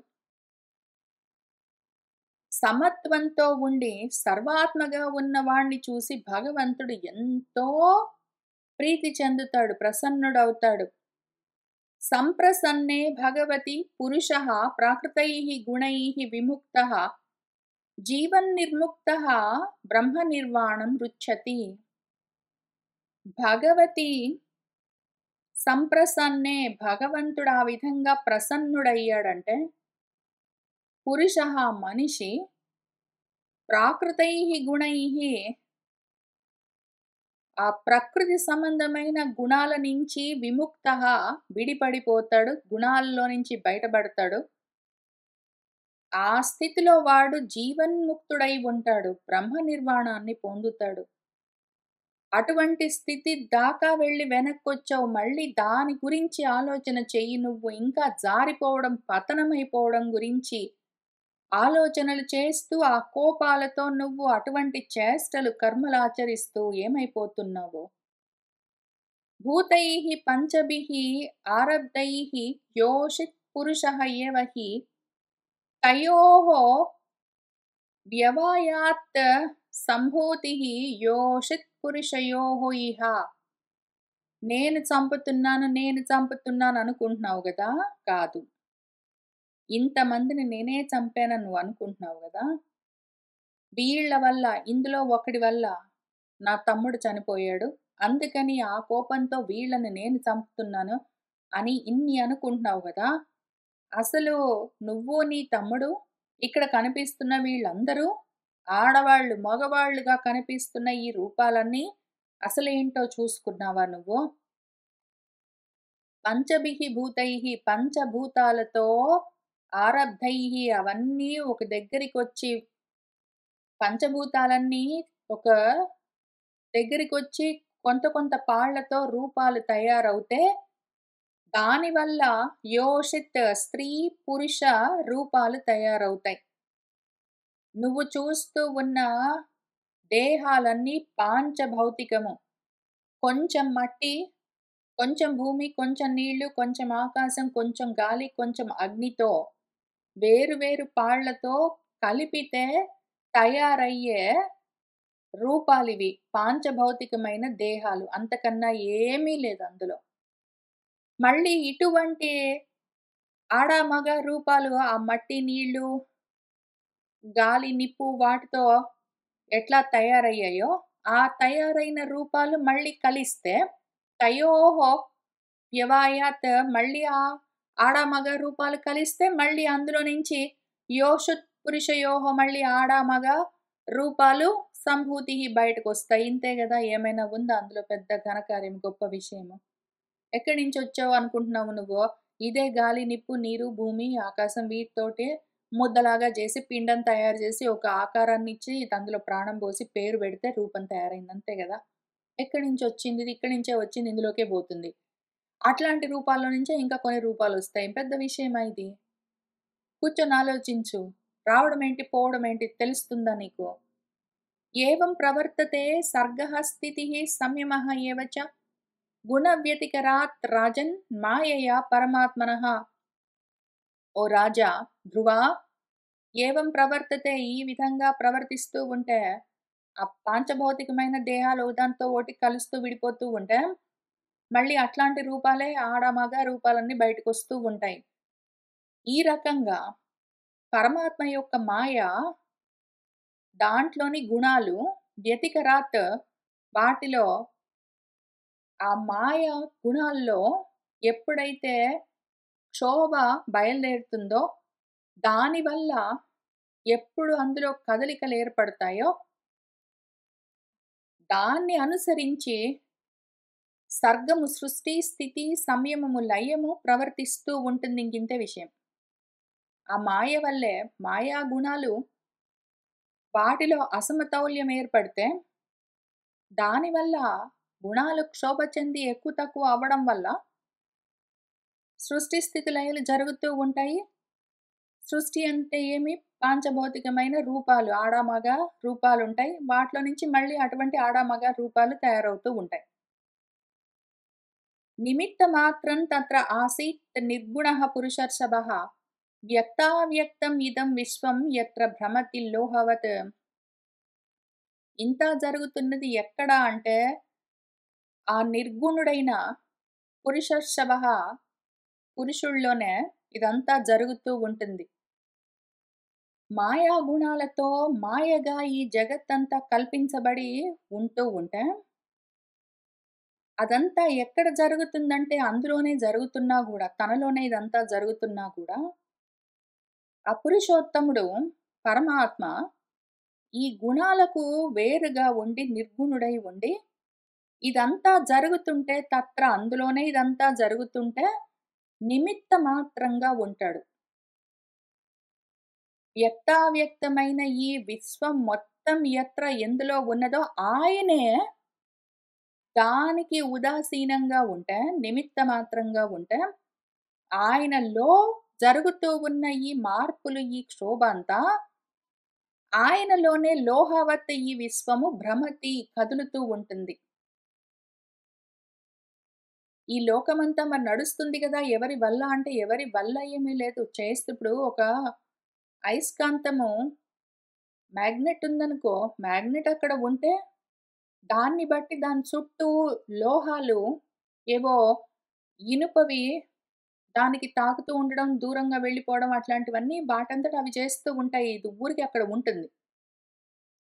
సమత్వంతో ఉండి సర్వాత్మగా ఉన్న వాణ్ణి చూసి భగవంతుడు ఎంతో ప్రీతి చెందుతాడు, ప్రసన్నుడవుతాడు. సంప్రసన్నే భగవతి పురుషః ప్రాకృతైః గుణైః విముక్తః జీవన్నిర్ముక్తః బ్రహ్మ నిర్వాణం రుచ్యతి. భగవతి సంప్రసన్నే, భగవంతుడు ఆ విధంగా ప్రసన్నుడయ్యాడంటే పురుషః మనిషి ప్రాకృతైః గుణైః ఆ ప్రకృతి సంబంధమైన గుణాల నుంచి విముక్తః విడిపడిపోతాడు, గుణాల్లో నుంచి బయటపడతాడు. ఆ స్థితిలో వాడు జీవన్ముక్తుడై ఉంటాడు, బ్రహ్మ నిర్వాణాన్ని పొందుతాడు. అటువంటి స్థితి దాకా వెళ్ళి వెనక్కొచ్చావు, మళ్ళీ దాని గురించి ఆలోచన చెయ్యి. నువ్వు ఇంకా జారిపోవడం, పతనమైపోవడం గురించి ఆలోచనలు చేస్తూ ఆ కోపాలతో నువ్వు అటువంటి చేష్టలు, కర్మలు ఆచరిస్తూ ఏమైపోతున్నావు? భూతైః పంచభిః ఆరబ్ధైః యోషిత్ పురుషః ఏవ హి తయోః వ్యవయాత్ సంభూతిః యోషిత్ పురుషయోః ఇహ. నేను చంపుతున్నాను అనుకుంటున్నావు కదా? కాదు. ఇంతమందిని నేనే చంపానని నువ్వు అనుకుంటున్నావు కదా? వీళ్ళ వల్ల, ఇందులో ఒకడి వల్ల నా తమ్ముడు చనిపోయాడు, అందుకని ఆ కోపంతో వీళ్ళని నేను చంపుతున్నాను అని ఇన్ని అనుకుంటున్నావు కదా? అసలు నువ్వు, నీ తమ్ముడు, ఇక్కడ కనిపిస్తున్న వీళ్ళందరూ ఆడవాళ్ళు, మగవాళ్ళుగా కనిపిస్తున్న ఈ రూపాలన్నీ అసలేంటో చూసుకున్నావా నువ్వు? పంచభిః భూతైః, పంచభూతాలతో ఆరబ్ధైః అవన్నీ ఒక దగ్గరికొచ్చి పంచభూతాలన్నీ ఒక దగ్గరికొచ్చి కొంత కొంత పాళ్ళతో రూపాలు తయారవుతే, దానివల్ల యోషిత్ స్త్రీ, పురుష రూపాలు తయారవుతాయి. నువ్వు చూస్తూ ఉన్న దేహాలన్నీ పాంచభౌతికము. కొంచెం మట్టి, కొంచెం భూమి, కొంచెం నీళ్లు, కొంచెం ఆకాశం, కొంచెం గాలి, కొంచెం అగ్నితో వేరు వేరు పాళ్ళతో కలిపితే తయారయ్యే రూపాలివి. పాంచభౌతికమైన దేహాలు. అంతకన్నా ఏమీ లేదు అందులో. మళ్ళీ ఇటువంటి ఆడ, మగ రూపాలు ఆ మట్టి, నీళ్లు, గాలి, నిప్పు వాటితో ఎట్లా తయారయ్యాయో, ఆ తయారైన రూపాలు మళ్ళీ కలిస్తే తయోః వ్యవయాత్ మళ్ళీ ఆ ఆడ, మగ రూపాలు కలిస్తే మళ్ళీ అందులో నుంచి యోషుత్ పురుషయోః మళ్ళీ ఆడ, మగ రూపాలు సంభూతి బయటకొస్తాయి. ఇంతే గదా! ఏమైనా ఉందా అందులో పెద్ద ఘనకార్యం, గొప్ప విషయము? ఎక్కడి నుంచొచ్చావు అనుకుంటున్నావు నువ్వు? ఇదే గాలి, నిప్పు, నీరు, భూమి, ఆకాశం వీటితోటే ముద్దలాగా జేసి, పిండం తయారు జేసి, ఒక ఆకారాన్నిచ్చి, అందులో ప్రాణం బోసి, పేరు బెడితే రూపం తయారైంది. అంతే గదా! ఎక్కడి నుంచొచ్చింది? ఇది ఇక్కడి నుంచే వచ్చింది. ఇందులోకే బోతుంది. అట్లాంటి రూపాల్లో నుంచే ఇంకా కొన్ని రూపాలొస్తాయి. పెద్ద విషయమా ఇది? కూర్చొని ఆలోచించు. రావడమేంటి? పోవడమేంటి? తెలుస్తుందా నీకు? ఏవం ప్రవర్తతే సర్గః స్థితిః సంయమః ఏవ చ గుణవ్యతికరాత్ రాజన్ మాయయా పరమాత్మనః. ఓ రాజా ధ్రువా, ఏవం ప్రవర్తతే ఈ విధంగా ప్రవర్తిస్తూ ఉంటే, ఆ పాంచభౌతికమైన దేహాలు ఒకదానితో ఒకటి కలుస్తూ విడిపోతూ ఉంటే, మళ్ళీ అట్లాంటి రూపాలే ఆడ, మగ రూపాలన్నీ బయటకొస్తూ ఉంటాయి. ఈ రకంగా పరమాత్మ యొక్క మాయ, దాంట్లోని గుణాలు వ్యతికరాత్ వాటిలో ఆ మాయ గుణాల్లో ఎప్పుడైతే క్షోభ బయలుదేరుతుందో, దానివల్ల ఎప్పుడు అందులో కదలికలు ఏర్పడతాయో, దాన్ని అనుసరించి సర్గము సృష్టి, స్థితి, సంయమము, లయము ప్రవర్తిస్తూ ఉంటుంది. ఇంకింతే విషయం. ఆ మాయ వల్లే మాయా గుణాలు వాటిలో అసమతౌల్యం ఏర్పడితే, దానివల్ల గుణాలు క్షోభ చెంది ఎక్కువ తక్కువ అవ్వడం వల్ల సృష్టి, స్థితి, లయలు జరుగుతూ ఉంటాయి. సృష్టి అంటే ఏమి? పాంచభౌతికమైన రూపాలు. ఆడ, మగ రూపాలుంటాయి. వాటిలో నుంచి మళ్ళీ అటువంటి ఆడ, మగ రూపాలు తయారవుతూ ఉంటాయి. నిమిత్తమాత్రం తత్ర ఆసీత్ నిర్గుణః పురుషర్షభః వ్యక్తావ్యక్తం ఇదం విశ్వం యత్ర భ్రమతి లోహవత్. ఇంత జరుగుతున్నది ఎక్కడ అంటే, ఆ నిర్గుణుడైన పురుషర్షభః పురుషుల్లోనే ఇదంతా జరుగుతూ ఉంటుంది. మాయా గుణాలతో మాయగా ఈ జగత్తంతా కల్పించబడి ఉంటూ ఉంటే, అదంతా ఎక్కడ జరుగుతుందంటే అందులోనే జరుగుతున్నా గూడా, తనలోనే ఇదంతా జరుగుతున్నా కూడా, ఆ పురుషోత్తముడు పరమాత్మ ఈ గుణాలకు వేరుగా ఉండి, నిర్గుణుడై ఉండి, ఇదంతా జరుగుతుంటే అందులోనే ఇదంతా జరుగుతుంటే నిమిత్త మాత్రంగా ఉంటాడు. వ్యక్తావ్యక్తమైన ఈ విశ్వం మొత్తం ఎందులో ఉన్నదో ఆయనే దానికి ఉదాసీనంగా ఉంటే, నిమిత్త మాత్రంగా ఉంటే, ఆయనలో జరుగుతూ ఉన్న ఈ మార్పులు, ఈ క్షోభ అంతా ఆయనలోనే లోహవత్ ఈ విశ్వము భ్రమతి కదులుతూ ఉంటుంది. ఈ లోకమంతా మరి నడుస్తుంది గదా! ఎవరి వల్ల అంటే ఎవరి వల్ల ఏమీ లేదు. ఇప్పుడు ఒక అయస్కాంతము మ్యాగ్నెట్ ఉందనుకో, మ్యాగ్నెట్ అక్కడ ఉంటే దాన్ని బట్టి దాని చుట్టూ లోహాలు ఏవో ఇనుపవి దానికి తాకుతూ ఉండడం, దూరంగా వెళ్ళిపోవడం అట్లాంటివన్నీ వాటంతట అవి చేస్తూ ఉంటాయి. ఇది ఊరికే అక్కడ ఉంటుంది.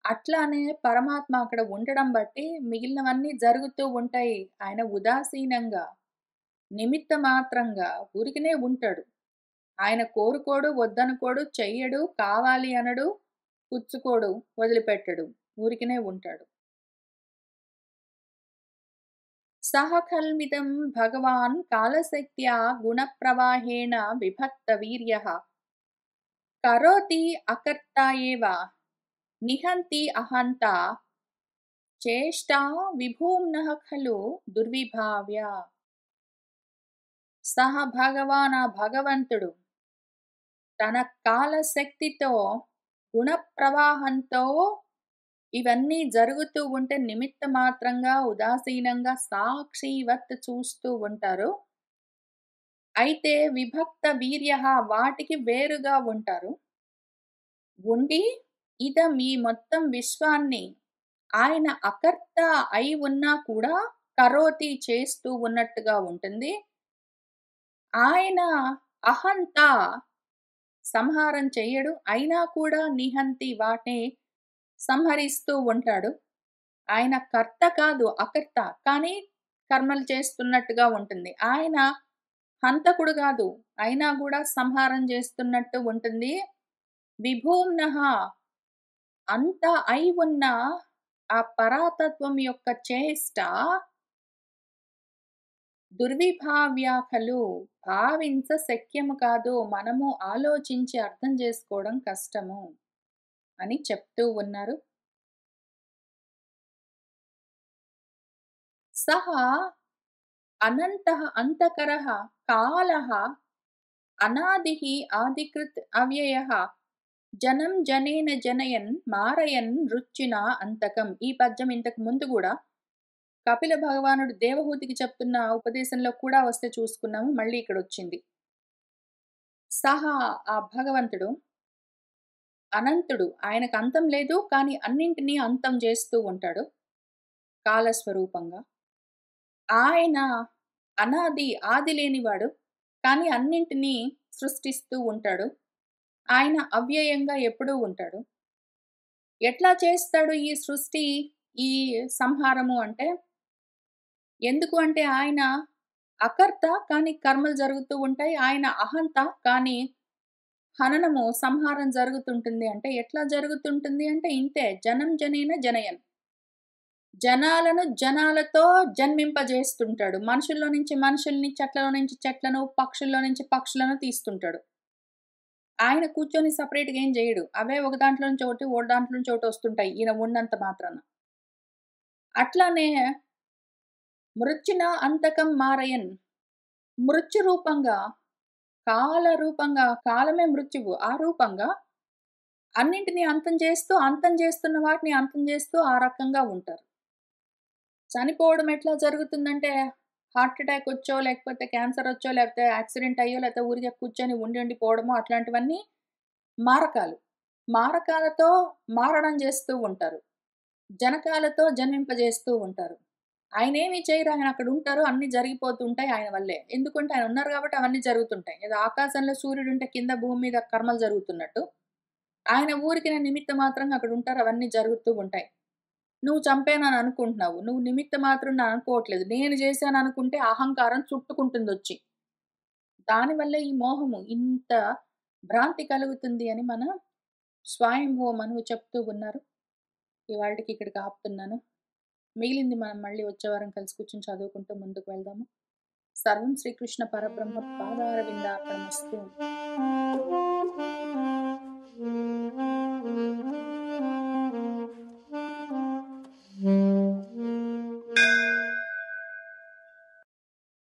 అట్లానే పరమాత్మ అక్కడ ఉండడం బట్టి మిగిలినవన్నీ జరుగుతూ ఉంటాయి. ఆయన ఉదాసీనంగా, నిమిత్త మాత్రంగా ఊరికనే ఉంటాడు. ఆయన కోరుకోడు, వద్దనుకోడు, చెయ్యడు, కావాలి అనడు, పుచ్చుకోడు, వదిలిపెట్టడు. ఊరికనే ఉంటాడు. సహ కల్మిదం భగవాన్ కాలశక్త్యా గుణప్రవాహేణ విభక్త వీర్యః కరోతి అకర్త ఏవ నిహంతి అహంత చేష్టా విభూమ్నః ఖలు దుర్విభావ్య. సహ భగవాన్, ఆ భగవంతుడు తన కాలశక్తితో గుణ ప్రవాహంతో ఇవన్నీ జరుగుతూ ఉంటే నిమిత్త మాత్రంగా ఉదాసీనంగా సాక్షివత్ చూస్తూ ఉంటారు. అయితే విభక్త వీర్య వాటికి వేరుగా ఉంటారు. ఉండి ఇదం ఈ మొత్తం విశ్వాన్ని ఆయన అకర్త అయి ఉన్నా కూడా కరోతి చేస్తూ ఉన్నట్టుగా ఉంటుంది. ఆయన అహంత సంహారం చెయ్యడు, అయినా కూడా నిహంతి వాటిని సంహరిస్తూ ఉంటాడు. ఆయన కర్త కాదు, అకర్త. కానీ కర్మలు చేస్తున్నట్టుగా ఉంటుంది. ఆయన హంతకుడు కాదు, అయినా కూడా సంహారం చేస్తున్నట్టు ఉంటుంది. విభూమ్నః అంత అయి ఉన్న ఆ పరాతత్వం యొక్క చేష్ట దుర్విభావ్యాఖలు భావించ శక్యము కాదు, మనము ఆలోచించి అర్థం చేసుకోవడం కష్టము అని చెప్తూ ఉన్నారు. సహ అనంతః అంతకరః కాలః అనాదిః ఆదికృత్ అవ్యయః జనం జనేన జనయన్ మారయన్ రుచినా అంతకం. ఈ పద్యం ఇంతకు ముందు కూడా కపిల భగవానుడు దేవహూతికి చెప్తున్న ఉపదేశంలో కూడా వస్తే చూసుకున్నాము. మళ్ళీ ఇక్కడ వచ్చింది. సహా ఆ భగవంతుడు అనంతుడు, ఆయనకు అంతం లేదు, కానీ అన్నింటినీ అంతం చేస్తూ ఉంటాడు కాలస్వరూపంగా. ఆయన అనాది, ఆది లేనివాడు, కానీ అన్నింటినీ సృష్టిస్తూ ఉంటాడు. ఆయన అవ్యయంగా ఎప్పుడూ ఉంటాడు. ఎట్లా చేస్తాడు ఈ సృష్టి, ఈ సంహారము అంటే? ఎందుకు అంటే ఆయన అకర్త, కానీ కర్మలు జరుగుతూ ఉంటాయి. ఆయన అహంత, కానీ హననము, సంహారం జరుగుతుంటుంది. అంటే ఎట్లా జరుగుతుంటుంది అంటే ఇంతే, జనం జనేన జనయన్. జనాలను జనాలతో జన్మింపజేస్తుంటాడు. మనుషుల్లో నుంచి మనుషుల్ని, చెట్లలో నుంచి చెట్లను, పక్షుల్లో నుంచి పక్షులను తీస్తుంటాడు. ఆయన కూర్చొని సెపరేట్‌గా ఏం జేయడు. అవే ఒక దాంట్లో నుంచి ఒకటి, ఓ దాంట్లో నుంచి ఒకటి వస్తుంటాయి ఈయన ఉన్నంత మాత్రాన. అట్లానే మృత్యున అంతకం మారయన్, మృత్యు రూపంగా, కాల రూపంగా, కాలమే మృత్యువు. ఆ రూపంగా అన్నింటిని అంతం చేస్తూ, అంతం చేస్తున్న వాటిని అంతం చేస్తూ ఆ రకంగా ఉంటారు. చనిపోవడం ఎట్లా జరుగుతుందంటే, హార్ట్ అటాక్ వచ్చో, లేకపోతే క్యాన్సర్ వచ్చో, లేకపోతే యాక్సిడెంట్ అయ్యో, లేకపోతే ఊరికే కూర్చొని ఉండి పోవడమో అట్లాంటివన్నీ మారకాలు. మారకాలతో మారణం చేస్తూ ఉంటారు. జనకాలతో జన్మింపజేస్తూ ఉంటారు. ఆయనేమి చేయరు. ఆయన అక్కడ ఉంటారు. అన్నీ జరిగిపోతూ ఉంటాయి ఆయన వల్లే. ఎందుకంటే ఆయన ఉన్నారు కాబట్టి అవన్నీ జరుగుతుంటాయి. ఏదో ఆకాశంలో సూర్యుడుంటే కింద భూమి మీద కర్మలు జరుగుతున్నట్టు, ఆయన ఊరికినే నిమిత్త మాత్రంగా అక్కడ ఉంటారు. అవన్నీ జరుగుతూ ఉంటాయి. నువ్వు చంపానని అనుకుంటున్నావు. నువ్వు నిమిత్త మాత్రం అనుకోవట్లేదు. నేను చేశాననుకుంటే అహంకారం చుట్టుకుంటుందొచ్చి. దానివల్లే ఈ మోహము ఇంత భ్రాంతి కలుగుతుంది అని మన స్వయంభువ మనువు చెప్తూ ఉన్నారు. ఇవాల్టికి ఇక్కడికి ఆపుతున్నాను. మిగిలింది మనం మళ్ళీ వచ్చే వారం కలిసి కూర్చొని చదువుకుంటూ ముందుకు వెళ్దాము. సర్వం శ్రీకృష్ణ పరబ్రహ్మ పాదారవిందార్పణమస్తు.